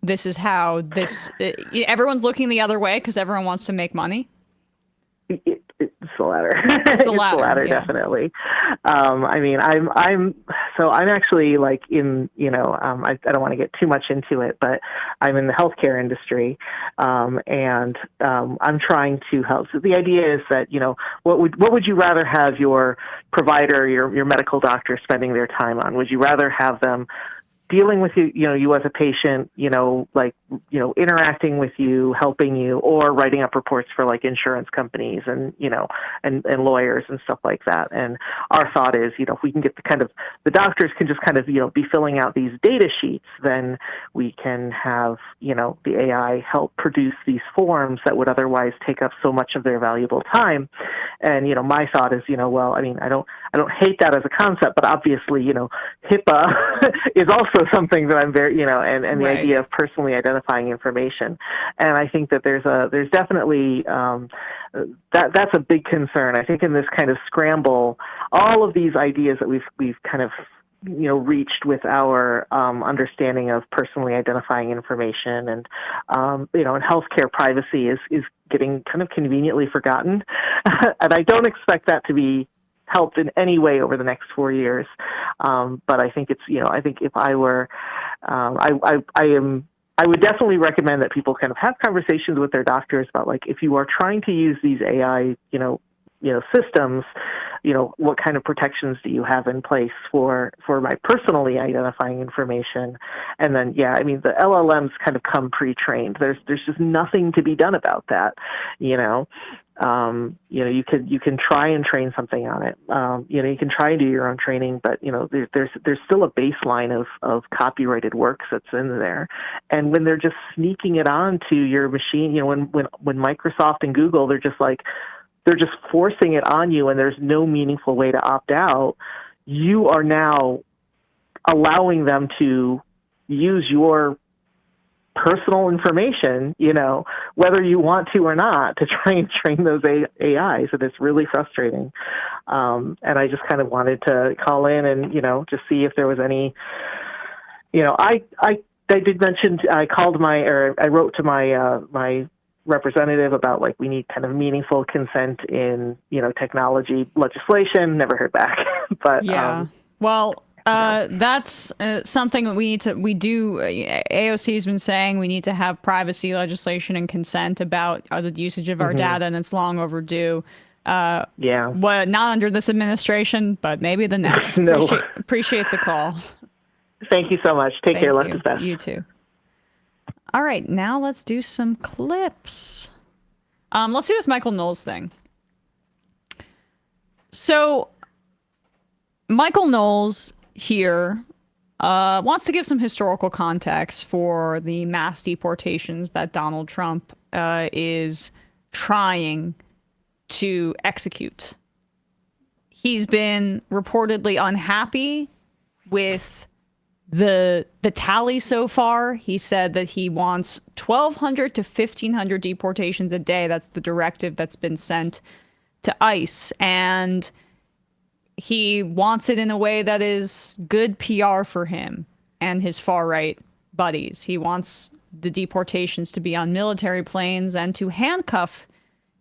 A: this is how this everyone's looking the other way because everyone wants to make money?
H: It's the latter.
A: It's the latter, yeah.
H: Definitely. I mean, I'm actually like in, I don't want to get too much into it, but I'm in the healthcare industry, and I'm trying to help. So the idea is that, what would you rather have your provider, your medical doctor spending their time on? Would you rather have them dealing with you as a patient, interacting with you, helping you, or writing up reports for like insurance companies and lawyers and stuff like that. And our thought is, if we can get the doctors can just be filling out these data sheets, then we can have, the AI help produce these forms that would otherwise take up so much of their valuable time. And, my thought is, I don't hate that as a concept, but obviously, HIPAA is also something that I'm very, and the
A: Right.
H: idea of personally identifying information. And I think that there's definitely, that's a big concern. I think in this kind of scramble, all of these ideas that we've kind of, reached with our understanding of personally identifying information and, and healthcare privacy is getting kind of conveniently forgotten. And I don't expect that to be helped in any way over the next 4 years. But I think it's, I think if I were, I would definitely recommend that people kind of have conversations with their doctors about, like, if you are trying to use these AI, systems, what kind of protections do you have in place for my personally identifying information? And then, the LLMs kind of come pre-trained. There's just nothing to be done about that, you can try and train something on it. You can try and do your own training, but there's still a baseline of copyrighted works that's in there. And when they're just sneaking it onto your machine, when Microsoft and Google, they're just forcing it on you, and there's no meaningful way to opt out. You are now allowing them to use your personal information, whether you want to or not, to try and train those AIs. And it's really frustrating. And I just kind of wanted to call in and, just see if there was any, I did mention, I wrote to my representative about, like, we need kind of meaningful consent in, technology legislation. Never heard back. But
A: yeah. That's something that AOC has been saying we need to have privacy legislation and consent about the usage of our data, and it's long overdue. Well, not under this administration, but maybe the next.
H: No.
A: Appreciate the call.
H: Thank you so much. Take care. Luck is best.
A: You too. All right, now let's do some clips. Let's do this Michael Knowles thing. So, Michael Knowles here wants to give some historical context for the mass deportations that Donald Trump is trying to execute. He's been reportedly unhappy with the tally so far. He said that he wants 1,200 to 1,500 deportations a day. That's the directive that's been sent to ICE. And he wants it in a way that is good PR for him and his far-right buddies. He wants the deportations to be on military planes and to handcuff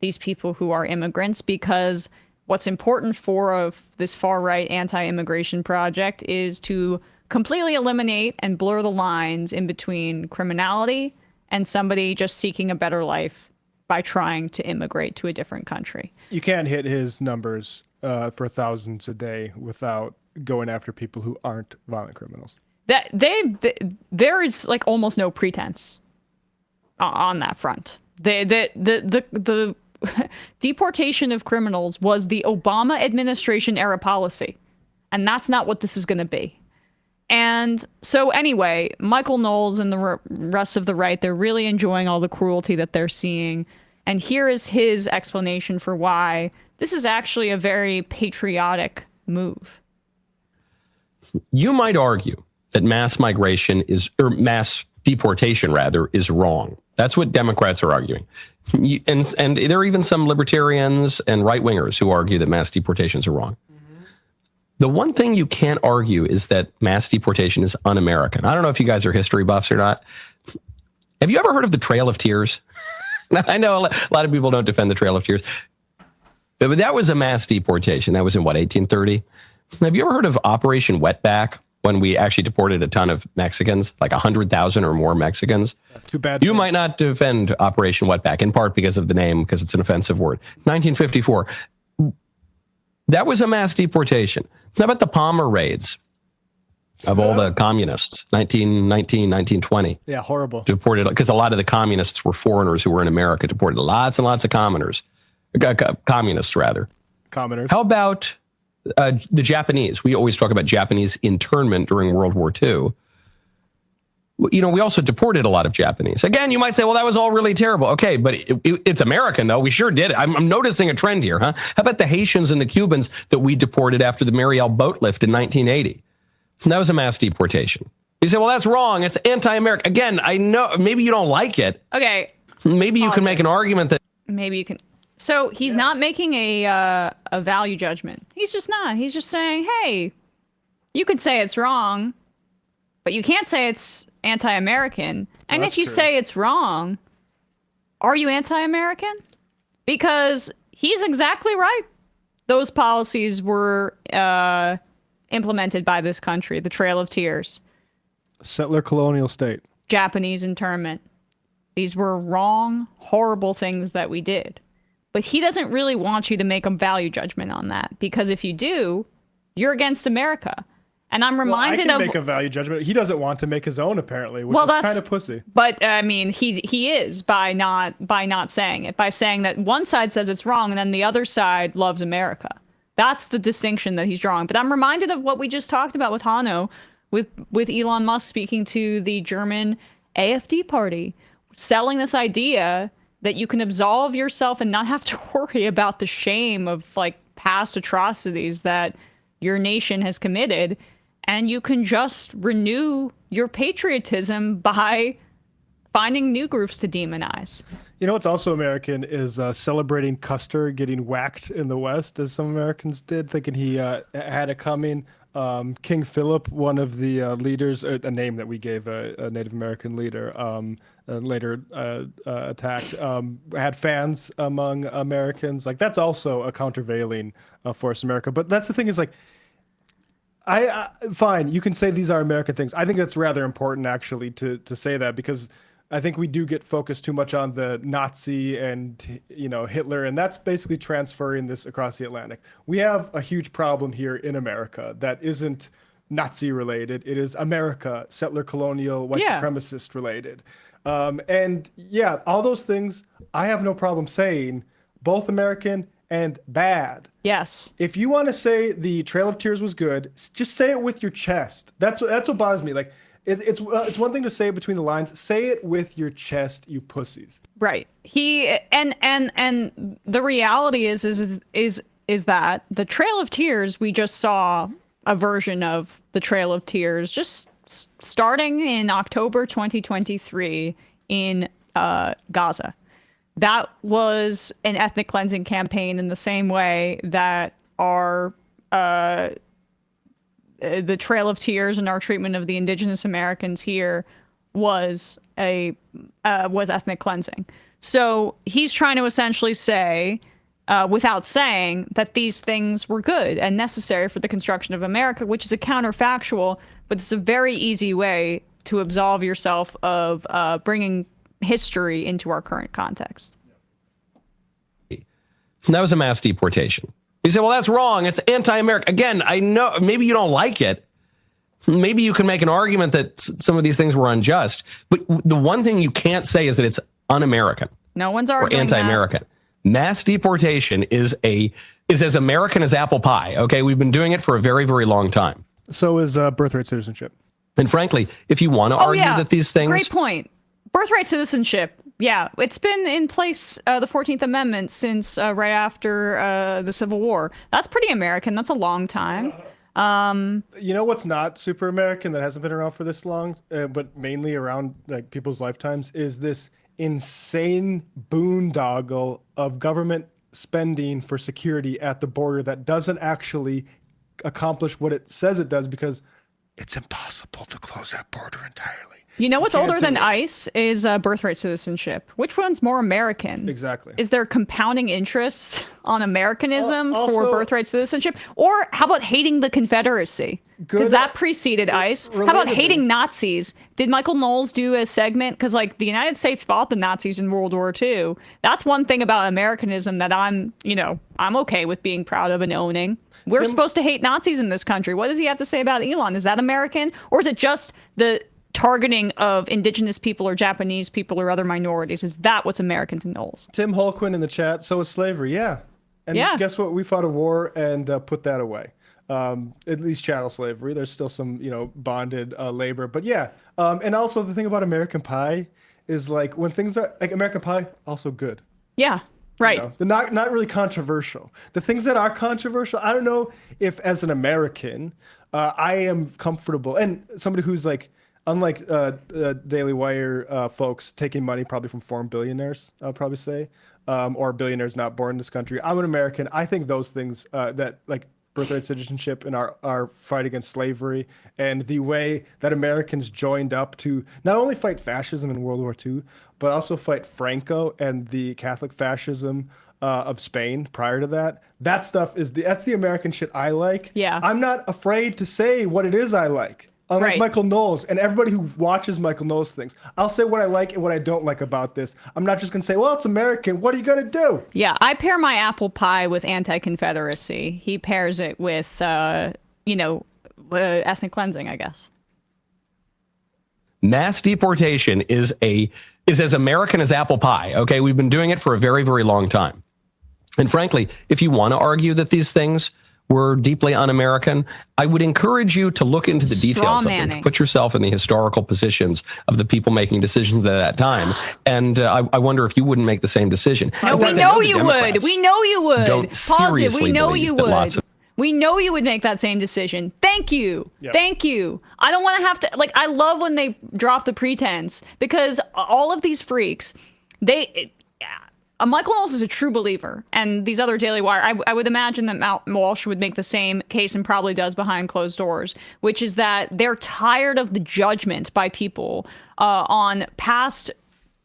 A: these people who are immigrants, because what's important for this far-right anti-immigration project is to completely eliminate and blur the lines in between criminality and somebody just seeking a better life by trying to immigrate to a different country.
B: You can't hit his numbers for thousands a day without going after people who aren't violent criminals.
A: There is like almost no pretense on that front. The deportation of criminals was the Obama administration era policy, and that's not what this is going to be. And so anyway, Michael Knowles and the rest of the right, they're really enjoying all the cruelty that they're seeing. And here is his explanation for why this is actually a very patriotic move.
I: You might argue that mass migration mass deportation rather, is wrong. That's what Democrats are arguing. And there are even some libertarians and right-wingers who argue that mass deportations are wrong. The one thing you can't argue is that mass deportation is un-American. I don't know if you guys are history buffs or not. Have you ever heard of the Trail of Tears? I know a lot of people don't defend the Trail of Tears, but that was a mass deportation. That was in, what, 1830? Have you ever heard of Operation Wetback, when we actually deported a ton of Mexicans, like 100,000 or more Mexicans?
B: Too bad.
I: You might not defend Operation Wetback, in part because of the name, because it's an offensive word. 1954. That was a mass deportation. How about the Palmer raids of all the communists, 1919, 1920?
B: Yeah, horrible.
I: Deported, because a lot of the communists were foreigners who were in America, deported lots and lots of communists, rather.
B: Commoners.
I: How about the Japanese? We always talk about Japanese internment during World War II. You know, we also deported a lot of Japanese. Again, you might say, well, that was all really terrible. Okay, but it's American, though. We sure did it. I'm noticing a trend here, huh? How about the Haitians and the Cubans that we deported after the Mariel boat lift in 1980? That was a mass deportation. You say, well, that's wrong. It's anti-American. Again, I know maybe you don't like it.
A: Okay.
I: Maybe you can make an argument that...
A: Maybe you can... So he's not making a value judgment. He's just not. He's just saying, hey, you could say it's wrong, but you can't say it's anti-American. And if you say it's wrong, are you anti-American? Because he's exactly right. Those policies were implemented by this country, the Trail of Tears.
B: Settler colonial state.
A: Japanese internment. These were wrong, horrible things that we did. But he doesn't really want you to make a value judgment on that, because if you do, you're against America. And I'm reminded
B: I can make a value judgment. He doesn't want to make his own, apparently, which is kind of pussy.
A: But I mean, he is by not saying it, by saying that one side says it's wrong and then the other side loves America. That's the distinction that he's drawing. But I'm reminded of what we just talked about with Hanno, with Elon Musk speaking to the German AfD party, selling this idea that you can absolve yourself and not have to worry about the shame of like past atrocities that your nation has committed, and you can just renew your patriotism by finding new groups to demonize.
B: You know what's also American is celebrating Custer getting whacked in the West, as some Americans did, thinking he had it coming. King Philip, one of the leaders, a name that we gave a Native American leader, later attacked, had fans among Americans. Like, that's also a countervailing force in America. But that's the thing is, like, fine, you can say these are American things. I think that's rather important, actually, to say that, because I think we do get focused too much on the Nazi and, you know, Hitler, and that's basically transferring this across the Atlantic. We have a huge problem here in America that isn't Nazi related. It is America, settler colonial, white supremacist related. And yeah, all those things, I have no problem saying, both American and bad.
A: Yes.
B: If you want to say the Trail of Tears was good, just say it with your chest. That's what bothers me. Like, it's one thing to say it between the lines. Say it with your chest, you pussies.
A: Right. He and the reality is that the Trail of Tears, we just saw a version of the Trail of Tears just starting in October 2023 in Gaza. That was an ethnic cleansing campaign in the same way that our the Trail of Tears and our treatment of the indigenous Americans here was ethnic cleansing. So he's trying to essentially say, without saying, that these things were good and necessary for the construction of America, which is a counterfactual, but it's a very easy way to absolve yourself of bringing history into our current context.
I: That was a mass deportation. You say, well, that's wrong. It's anti-American. Again, I know maybe you don't like it. Maybe you can make an argument that some of these things were unjust. But the one thing you can't say is that it's un-American.
A: No one's arguing
I: or anti-American.
A: That.
I: Mass deportation is as American as apple pie. Okay, we've been doing it for a very, very long time.
B: So is birthright citizenship.
I: And frankly, if you want to argue that these things...
A: Great point. Birthright citizenship. Yeah, it's been in place, the 14th Amendment, since right after the Civil War. That's pretty American. That's a long time.
B: You know what's not super American that hasn't been around for this long, but mainly around like people's lifetimes, is this insane boondoggle of government spending for security at the border that doesn't actually accomplish what it says it does, because it's impossible to close that border entirely.
A: You know what's
B: can't
A: older
B: do
A: than
B: it.
A: ICE is birthright citizenship. Which one's more American?
B: Exactly.
A: Is there compounding interest on Americanism for
B: Also-
A: birthright citizenship? Or how about hating the Confederacy? Because
B: Good-
A: that preceded ICE. How about
B: relatedly-
A: hating Nazis? Did Michael Knowles do a segment? Because like the United States fought the Nazis in World War II. That's one thing about Americanism that I'm okay with being proud of and owning. We're supposed to hate Nazis in this country. What does he have to say about Elon? Is that American? Or is it just the targeting of indigenous people or Japanese people or other minorities? Is that what's American to Knowles?
B: Tim Holquin in the chat. So is slavery. Yeah. And
A: Yeah.
B: guess what? We fought a war and put that away. At least chattel slavery. There's still some, bonded labor. But yeah. And also the thing about American Pie is like when things are like American Pie, also good.
A: Yeah, right.
B: They're not really controversial. The things that are controversial, I don't know if as an American, I am comfortable. And somebody who's like, unlike Daily Wire folks taking money probably from foreign billionaires, I'll probably say, or billionaires not born in this country. I'm an American. I think those things that like birthright citizenship and our fight against slavery and the way that Americans joined up to not only fight fascism in World War II, but also fight Franco and the Catholic fascism of Spain prior to that. That stuff that's the American shit I like.
A: Yeah.
B: I'm not afraid to say what it is I like. Unlike
A: Right.
B: Michael Knowles and everybody who watches Michael Knowles things, I'll say what I like and what I don't like about this. I'm not just going to say, well, it's American. What are you going to do?
A: Yeah, I pair my apple pie with anti-Confederacy. He pairs it with, ethnic cleansing, I guess.
I: Mass deportation is as American as apple pie. Okay, we've been doing it for a very, very long time. And frankly, if you want to argue that these things were deeply un-American, I would encourage you to look into the details of them, to put yourself in the historical positions of the people making decisions at that time. And I wonder if you wouldn't make the same decision.
A: No,
I: In
A: we
I: fact, I
A: know
I: the
A: you
I: Democrats
A: would. We know you would.
I: don't
A: Pause it. We
I: seriously
A: know
I: believe
A: you
I: that
A: would.
I: lots of-
A: We know you would make that same decision. Thank you.
B: Yep.
A: Thank you. I don't want to have to, I love when they drop the pretense because all of these freaks, Michael Knowles is a true believer, and these other Daily Wire, I would imagine that Walsh would make the same case and probably does behind closed doors, which is that they're tired of the judgment by people on past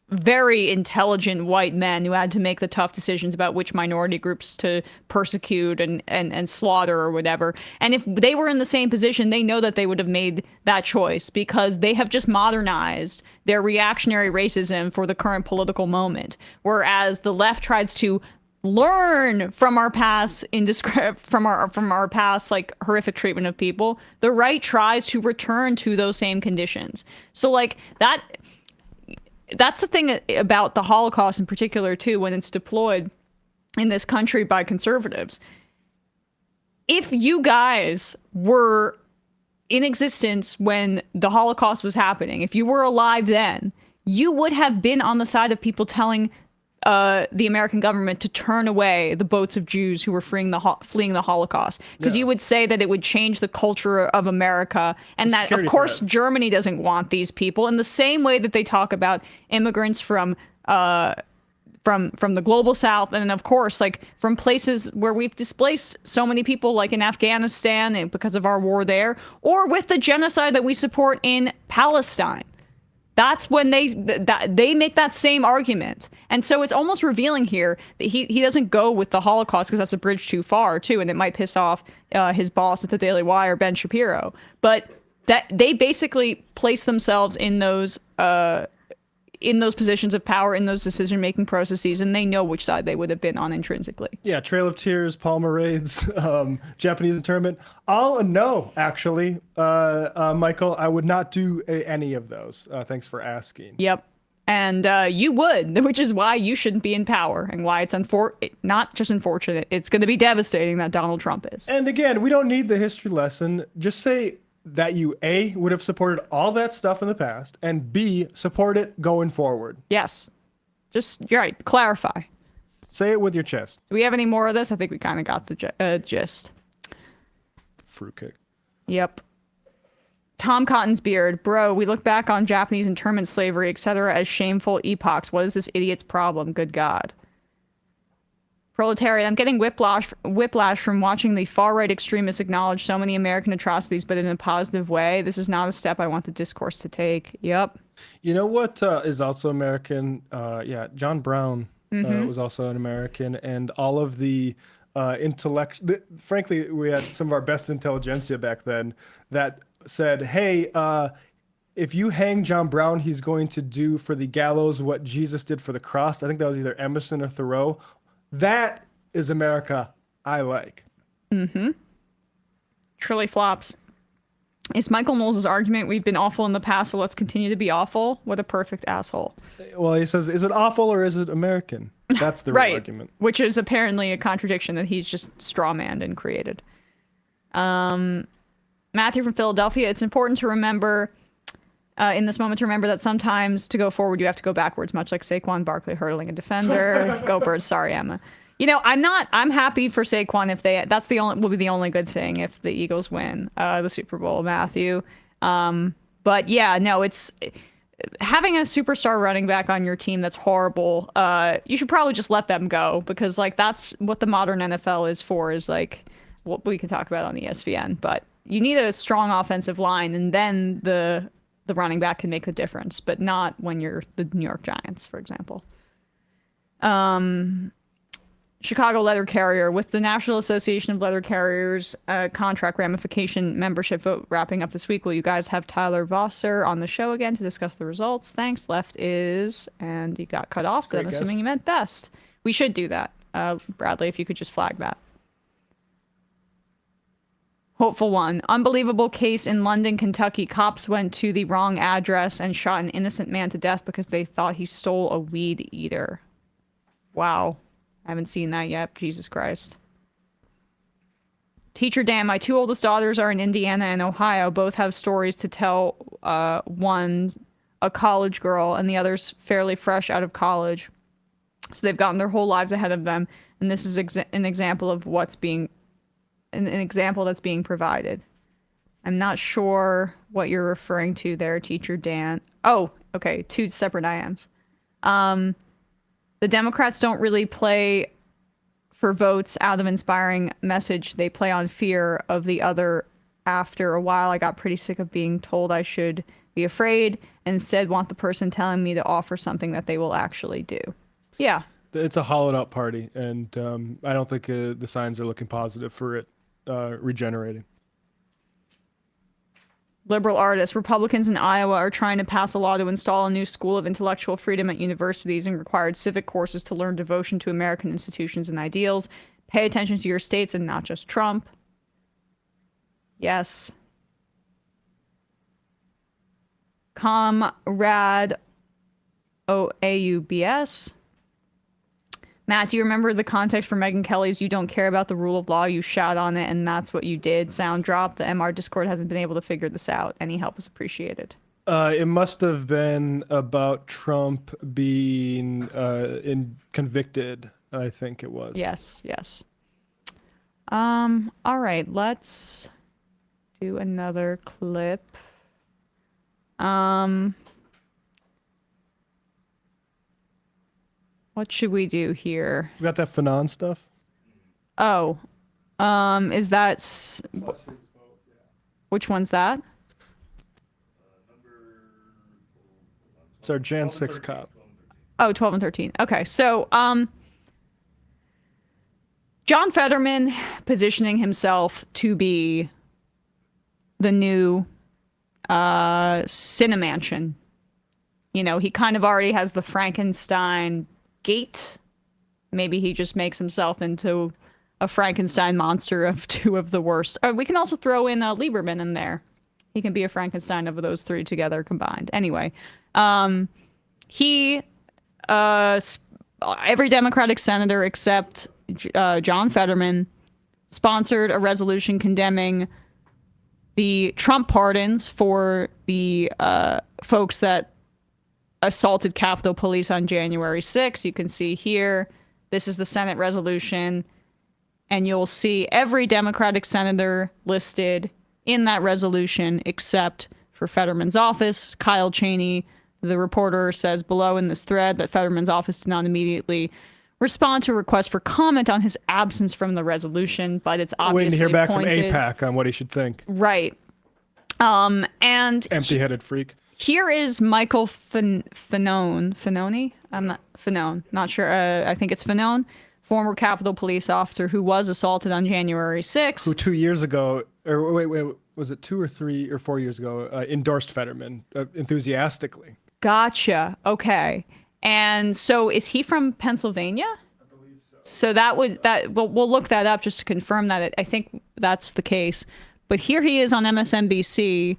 A: very intelligent white men who had to make the tough decisions about which minority groups to persecute and slaughter or whatever. And if they were in the same position, they know that they would have made that choice because they have just modernized their reactionary racism for the current political moment. Whereas the left tries to learn from our past from our past like horrific treatment of people, the right tries to return to those same conditions. So like that's the thing about the Holocaust in particular, too, when it's deployed in this country by conservatives. If you guys were in existence when the Holocaust was happening, if you were alive then, you would have been on the side of people telling the American government to turn away the boats of Jews who were fleeing the Holocaust, because you would say that it would change the culture of America, and that of course Germany doesn't want these people in the same way that they talk about immigrants from the global south, and of course like from places where we've displaced so many people, like in Afghanistan and because of our war there, or with the genocide that we support in Palestine. That's when they make that same argument. And so it's almost revealing here that he doesn't go with the Holocaust because that's a bridge too far, too, and it might piss off his boss at the Daily Wire, Ben Shapiro. But that they basically place themselves in those positions of power, in those decision-making processes, and they know which side they would have been on intrinsically.
B: Yeah, Trail of Tears, Palmer Raids, Japanese internment. All a no, actually. Michael, I would not do any of those. Thanks for asking.
A: Yep. And you would, which is why you shouldn't be in power and why it's not just unfortunate, it's going to be devastating that Donald Trump is.
B: And again, we don't need the history lesson. Just say that you, A, would have supported all that stuff in the past, and B, support it going forward.
A: Yes. You're right. Clarify.
B: Say it with your chest.
A: Do we have any more of this? I think we kind of got the gist.
B: Fruitcake.
A: Yep. Tom Cotton's beard. Bro, we look back on Japanese internment slavery, etc. as shameful epochs. What is this idiot's problem? Good God. Proletariat, I'm getting whiplash from watching the far-right extremists acknowledge so many American atrocities, but in a positive way. This is not a step I want the discourse to take. Yep.
B: You know what is also American? John Brown was also an American, and all of the frankly, we had some of our best intelligentsia back then that said, hey, if you hang John Brown, he's going to do for the gallows what Jesus did for the cross. I think that was either Emerson or Thoreau. That is America I like.
A: Truly flops. It's Michael Knowles' argument, we've been awful in the past, so let's continue to be awful. What a perfect asshole.
B: Well, he says, is it awful or is it American? That's the real argument.
A: Which is apparently a contradiction that he's just strawmanned and created. Matthew from Philadelphia, it's important to remember, in this moment, to remember that sometimes to go forward, you have to go backwards, much like Saquon Barkley hurdling a defender. Go Birds. Sorry, Emma. You know, I'm happy for Saquon if will be the only good thing if the Eagles win the Super Bowl, Matthew. But yeah, no, it's having a superstar running back on your team that's horrible. You should probably just let them go, because like that's what the modern NFL is for, is like what we could talk about on ESPN. But you need a strong offensive line, and then the running back can make the difference, but not when you're the New York Giants, for example. Chicago Leather Carrier, with the National Association of Leather Carriers contract ramification membership vote wrapping up this week, will you guys have Tyler Vosser on the show again to discuss the results? Thanks. Left is, and he got cut off, but I'm assuming he meant best. We should do that. Bradley, if you could just flag that. Hopeful one. Unbelievable case in London, Kentucky. Cops went to the wrong address and shot an innocent man to death because they thought he stole a weed eater. Wow. I haven't seen that yet. Jesus Christ. Teacher Dan, my two oldest daughters are in Indiana and Ohio. Both have stories to tell. One's a college girl and the other's fairly fresh out of college. So they've gotten their whole lives ahead of them. And this is an example of what's being... An example that's being provided. I'm not sure what you're referring to there, Teacher Dan. Oh, okay. Two separate IMs. The Democrats don't really play for votes out of inspiring message. They play on fear of the other. After a while, I got pretty sick of being told I should be afraid and instead want the person telling me to offer something that they will actually do. Yeah.
B: It's a hollowed out party, and I don't think the signs are looking positive for it regenerating.
A: Liberal artists. Republicans in Iowa are trying to pass a law to install a new school of intellectual freedom at universities and required civic courses to learn devotion to American institutions and ideals. Pay attention to your states and not just Trump. Yes. Comrade OAUBS. Matt, do you remember the context for Megyn Kelly's "You don't care about the rule of law, you shot on it, and that's what you did" sound drop? The MR Discord hasn't been able to figure this out. Any help is appreciated.
B: It must have been about Trump being convicted, I think it was.
A: Yes, yes. All right, let's do another clip. What should we do here?
B: You got that Fanon stuff?
A: Oh, is that... Which one's that?
B: It's our Jan 6 cop.
A: Oh, 12 and 13. Okay, so John Fetterman positioning himself to be the new Cinemansion. You know, he kind of already has the Frankenstein gate. Maybe he just makes himself into a Frankenstein monster of two of the worst. We can also throw in Lieberman in there. He can be a Frankenstein of those three together combined. Anyway, every Democratic senator except John Fetterman sponsored a resolution condemning the Trump pardons for the folks that assaulted Capitol Police on January 6th. You can see here, this is the Senate resolution, and you'll see every Democratic senator listed in that resolution except for Fetterman's office. Kyle Cheney, the reporter, says below in this thread that Fetterman's office did not immediately respond to a request for comment on his absence from the resolution, but it's obviously
B: Waiting to hear back
A: pointed.
B: from AIPAC on what he should think.
A: Right. And
B: Empty-headed freak.
A: here is Michael Fanone. I'm not Fanone. Not sure. I think it's Fanone, former Capitol Police officer who was assaulted on January 6th.
B: Who 2 years ago, or wait, was it 2 or 3 or 4 years ago, endorsed Fetterman enthusiastically.
A: Gotcha. Okay. And so is he from Pennsylvania? I believe so. So we'll look that up just to confirm that. I think that's the case. But here he is on MSNBC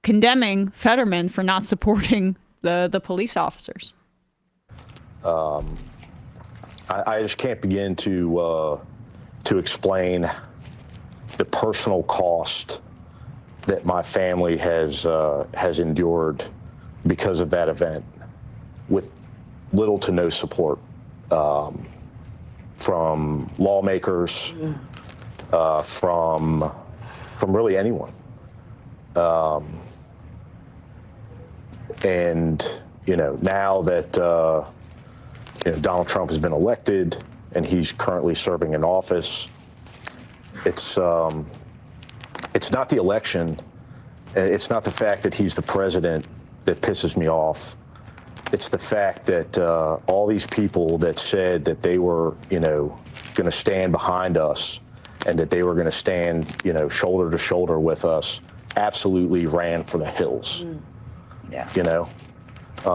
A: condemning Fetterman for not supporting the police officers.
J: I just can't begin to explain the personal cost that my family has endured because of that event, with little to no support from lawmakers, from really anyone. And now that Donald Trump has been elected and he's currently serving in office, it's not the election, it's not the fact that he's the president that pisses me off. It's the fact that all these people that said that they were, going to stand behind us and that they were going to stand, shoulder to shoulder with us, absolutely ran for the hills.
K: Yeah.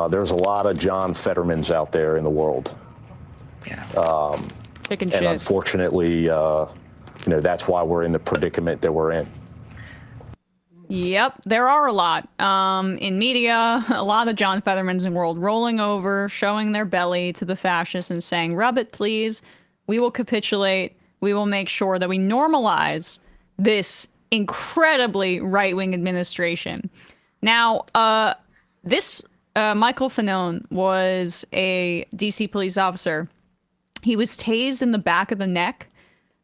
J: There's a lot of John Fettermans out there in the world.
K: Yeah.
A: Chicken
J: and
A: shit.
J: unfortunately, that's why we're in the predicament that we're in.
A: Yep, there are a lot. In media, a lot of John Fettermans in the world rolling over, showing their belly to the fascists and saying, rub it, please. We will capitulate. We will make sure that we normalize this incredibly right-wing administration. Now, this Michael Fanone was a D.C. police officer. He was tased in the back of the neck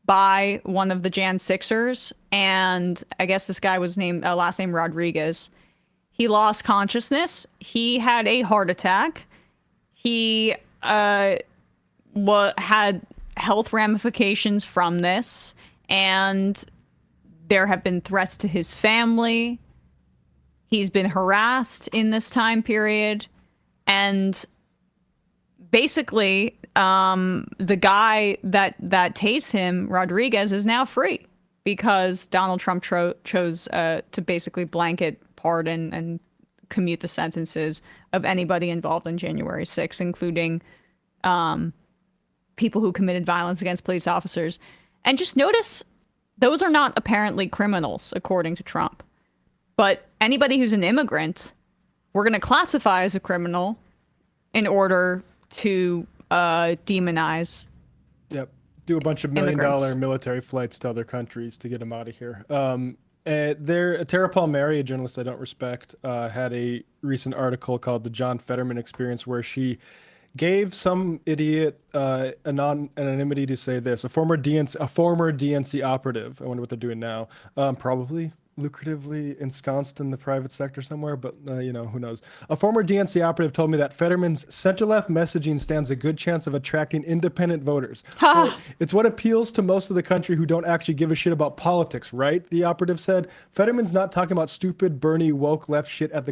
A: by one of the Jan 6ers, and I guess this guy was named last name Rodriguez. He lost consciousness. He had a heart attack. He had health ramifications from this, and there have been threats to his family. He's been harassed in this time period, and basically, the guy that tased him, Rodriguez, is now free because Donald Trump chose to basically blanket pardon and commute the sentences of anybody involved in January 6th, including people who committed violence against police officers. And just notice, those are not apparently criminals, according to Trump. But anybody who's an immigrant, we're going to classify as a criminal in order to demonize.
B: Yep. Do a bunch of $1
A: immigrants.
B: million military flights to other countries to get them out of here. Tara Palmieri, a journalist I don't respect, had a recent article called The John Fetterman Experience, where she gave some idiot anonymity to say this. A former DNC operative, I wonder what they're doing now, probably lucratively ensconced in the private sector somewhere, but who knows. A former DNC operative told me that Fetterman's center-left messaging stands a good chance of attracting independent voters. Quote, it's what appeals to most of the country who don't actually give a shit about politics, right? The operative said. Fetterman's not talking about stupid Bernie woke left shit at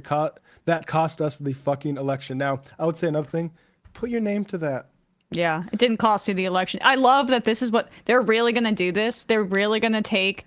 B: that cost us the fucking election. Now, I would say another thing. Put your name to that.
A: Yeah, it didn't cost you the election. I love that this is what they're really going to do. They're really going to take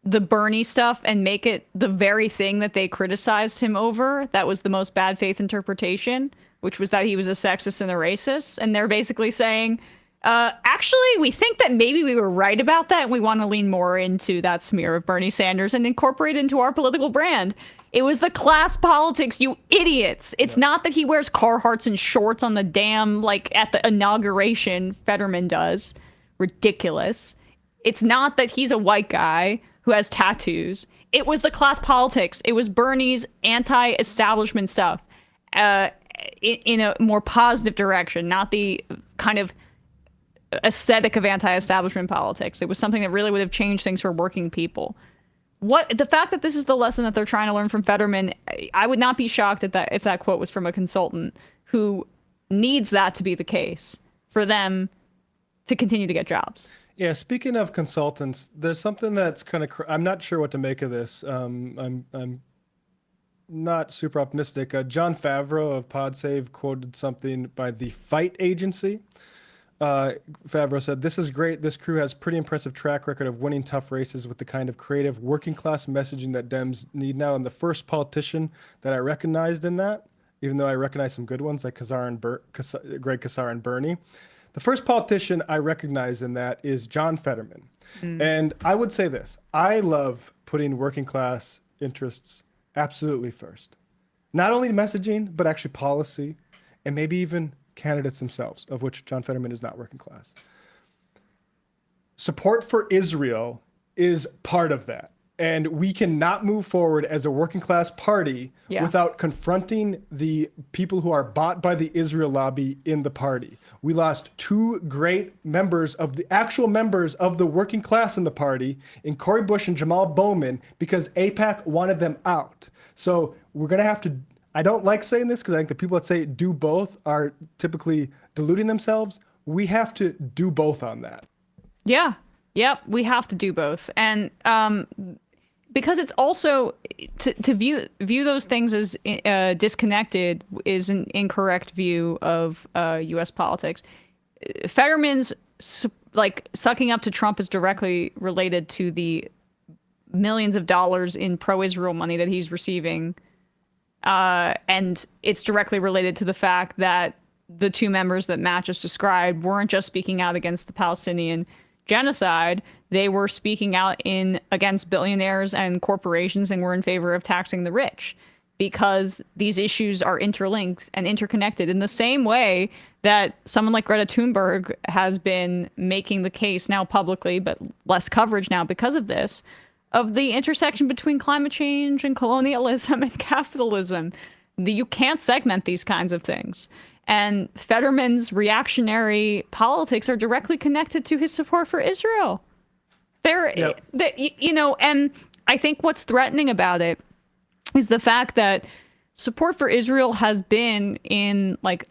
A: the Bernie stuff and make it the very thing that they criticized him over. That was the most bad faith interpretation, which was that he was a sexist and a racist. And they're basically saying, actually, we think that maybe we were right about that. And we want to lean more into that smear of Bernie Sanders and incorporate it into our political brand. It was the class politics, you idiots. It's not that he wears Carhartts and shorts on the damn, at the inauguration, Fetterman does. Ridiculous. It's not that he's a white guy who has tattoos. It was the class politics. It was Bernie's anti-establishment stuff in a more positive direction, not the kind of aesthetic of anti-establishment politics. It was something that really would have changed things for working people. The fact that this is the lesson that they're trying to learn from Fetterman, I would not be shocked if that quote was from a consultant who needs that to be the case. for them to continue to get jobs.
B: Yeah, speaking of consultants, there's something that's kind of I'm not sure what to make of this. I'm not super optimistic. John Favreau of PodSave quoted something by the Fight Agency. Favreau said, "This is great. This crew has pretty impressive track record of winning tough races with the kind of creative working class messaging that Dems need now. And the first politician that I recognized in that, even though I recognize some good ones like Greg Casar and Bernie, the first politician I recognize in that is John Fetterman." And I would say this: I love putting working class interests absolutely first. Not only messaging, but actually policy, and maybe even candidates themselves, of which John Fetterman is not working class. Support for Israel is part of that. And we cannot move forward as a working class party without confronting the people who are bought by the Israel lobby in the party. We lost two great members of the actual members of the working class in the party in Cory Bush and Jamal Bowman because AIPAC wanted them out. So we're going to have to, I don't like saying this because I think the people that say do both are typically deluding themselves. We have to do both on that.
A: Yeah. Yep. We have to do both. And, because it's also to view those things as disconnected is an incorrect view of U.S. politics. Fetterman's sucking up to Trump is directly related to the millions of dollars in pro-Israel money that he's receiving, and it's directly related to the fact that the two members that Matt just described weren't just speaking out against the Palestinian genocide. They were speaking out against billionaires and corporations and were in favor of taxing the rich, because these issues are interlinked and interconnected in the same way that someone like Greta Thunberg has been making the case now publicly, but less coverage now because of this, of the intersection between climate change and colonialism and capitalism. You can't segment these kinds of things. And Fetterman's reactionary politics are directly connected to his support for Israel. And I think what's threatening about it is the fact that support for Israel has been in like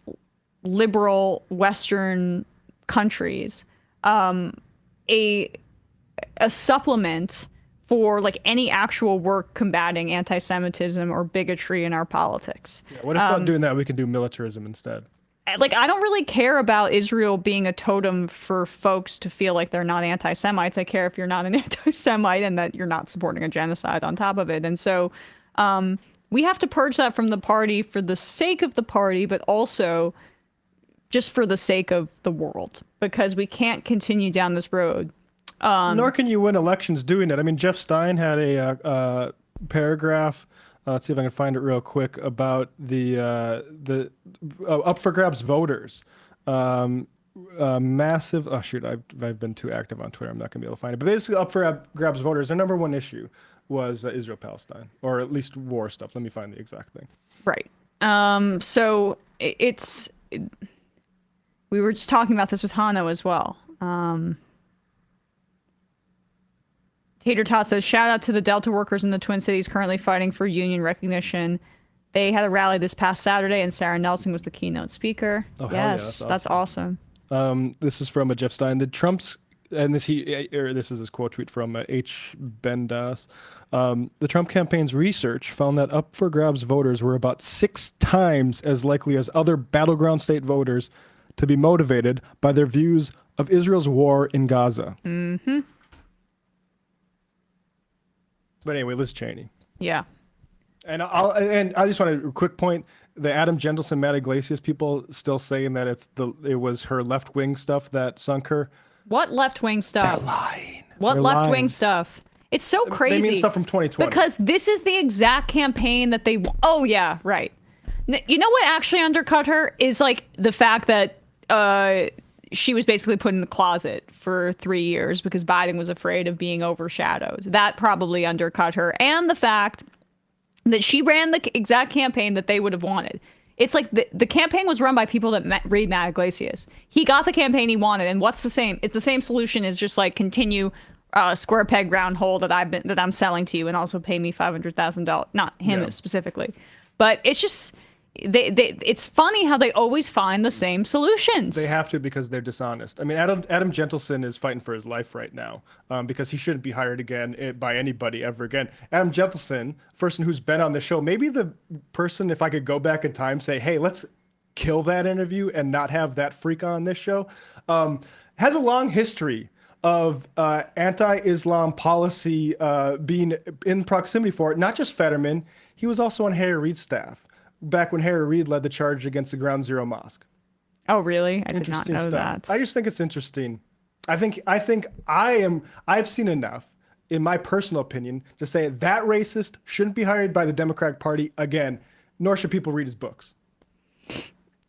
A: liberal Western countries a supplement for like any actual work combating anti-Semitism or bigotry in our politics.
B: Yeah, what if not doing that, we can do militarism instead?
A: Like, I don't really care about Israel being a totem for folks to feel like they're not anti-Semites. I care if you're not an anti-Semite and that you're not supporting a genocide on top of it. And so we have to purge that from the party for the sake of the party, but also just for the sake of the world, because we can't continue down this road.
B: Nor can you win elections doing it. I mean, Jeff Stein had a paragraph. Let's see if I can find it real quick about the up for grabs voters. Massive. Oh shoot, I've been too active on Twitter. I'm not gonna be able to find it. But basically, up for grabs voters. Their number one issue was Israel Palestine, or at least war stuff. Let me find the exact thing.
A: Right. So we were just talking about this with Hano as well. Tater Tot says, shout out to the Delta workers in the Twin Cities currently fighting for union recognition. They had a rally this past Saturday, and Sarah Nelson was the keynote speaker. Oh, yes, that's awesome.
B: This is from Jeff Stein. The Trump's, and this is his quote tweet from H. Bendas. The Trump campaign's research found that up for grabs voters were about 6 times as likely as other battleground state voters to be motivated by their views of Israel's war in Gaza.
A: Mm-hmm.
B: But anyway, Liz Cheney.
A: Yeah.
B: And I just want a quick point. The Adam Jendelson, Matt Iglesias people still saying that it was her left wing stuff that sunk her.
A: What left wing stuff?
B: They're lying.
A: What left wing stuff? It's so crazy.
B: They mean stuff from 2020.
A: Because this is the exact campaign that they. Oh yeah, right. You know what actually undercut her is like the fact that she was basically put in the closet for 3 years because Biden was afraid of being overshadowed. That probably undercut her. And the fact that she ran the exact campaign that they would have wanted. It's like the campaign was run by people that read Matt Iglesias. He got the campaign he wanted. And what's the same? It's the same solution as just like continue square peg round hole that I'm selling to you and also pay me $500,000. Not him specifically. But it's just, it's funny how they always find the same solutions.
B: They have to because they're dishonest. I mean, Adam Gentleson is fighting for his life right now because he shouldn't be hired again by anybody ever again. Adam Gentleson, person who's been on the show, maybe the person, if I could go back in time, say, hey, let's kill that interview and not have that freak on this show, has a long history of anti-Islam policy being in proximity for it. Not just Fetterman, he was also on Harry Reid's staff back when Harry Reid led the charge against the Ground Zero Mosque.
A: Oh, really? I did not know that.
B: I just think it's interesting. I've seen enough, in my personal opinion, to say that racist shouldn't be hired by the Democratic Party again, nor should people read his books.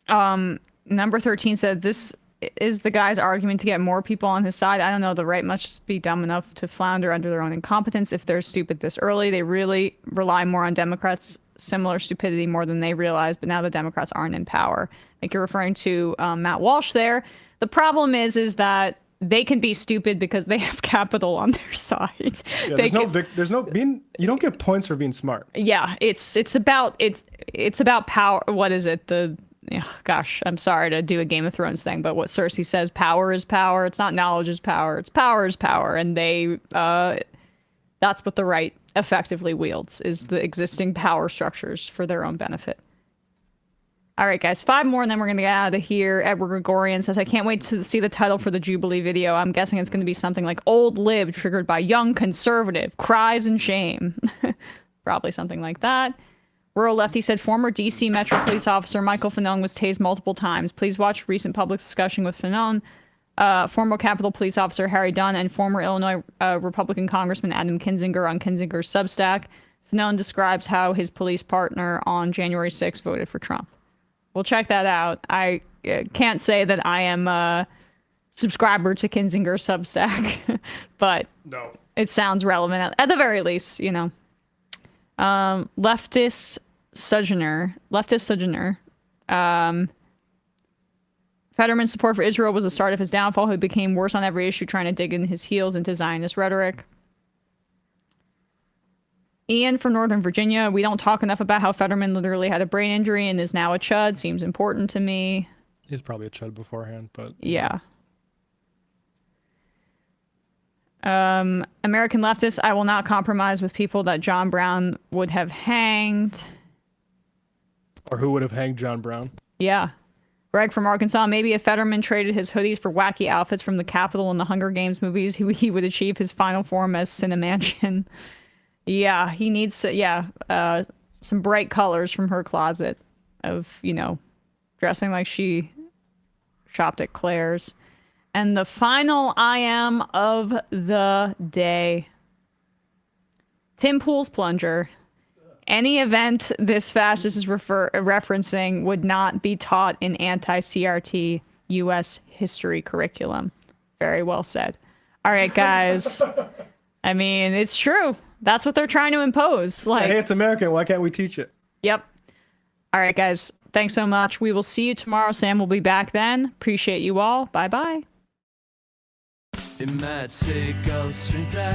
A: Number 13 said, this is the guy's argument to get more people on his side. I don't know. The right must just be dumb enough to flounder under their own incompetence. If they're stupid this early, they really rely more on Democrats' similar stupidity more than they realize. But now the Democrats aren't in power. Like you're referring to Matt Walsh there. The problem is that they can be stupid because they have capital on their side.
B: Yeah, you don't get points for being smart.
A: Yeah, it's about power. What is it? Gosh, I'm sorry to do a Game of Thrones thing, but what Cersei says, power is power. It's not knowledge is power. It's power is power. And that's what the right effectively wields, is the existing power structures for their own benefit. All right, guys, 5 more, and then we're going to get out of here. Edward Gregorian says, I can't wait to see the title for the Jubilee video. I'm guessing it's going to be something like Old Lib triggered by Young Conservative, Cries and Shame. Probably something like that. Rural Lefty said, former D.C. Metro police officer Michael Fanone was tased multiple times. Please watch recent public discussion with Fanone, former Capitol Police Officer Harry Dunn, and former Illinois Republican Congressman Adam Kinzinger on Kinzinger's Substack. Fanone describes how his police partner on January 6th voted for Trump. We'll check that out. I can't say that I am a subscriber to Kinzinger's Substack, but
B: no,
A: it sounds relevant at the very least, you know. Leftist Sojourner. Fetterman's support for Israel was the start of his downfall, who became worse on every issue, trying to dig in his heels into Zionist rhetoric. Ian from Northern Virginia. We don't talk enough about how Fetterman literally had a brain injury and is now a chud. Seems important to me.
B: He's probably a chud beforehand, but...
A: Yeah. American leftists, I will not compromise with people that John Brown would have hanged.
B: Or who would have hanged John Brown?
A: Yeah. Greg from Arkansas, maybe if Fetterman traded his hoodies for wacky outfits from the Capitol in the Hunger Games movies, he would achieve his final form as Cinemansion. Yeah, he needs to, some bright colors from her closet of, dressing like she shopped at Claire's. And the final I am of the day. Tim Pool's plunger. Any event this fascist is referencing would not be taught in anti-CRT U.S. history curriculum. Very well said. All right, guys. I mean, it's true. That's what they're trying to impose.
B: Hey, it's American. Why can't we teach it?
A: Yep. All right, guys. Thanks so much. We will see you tomorrow. Sam will be back then. Appreciate you all. Bye-bye.
L: It might take all the strength I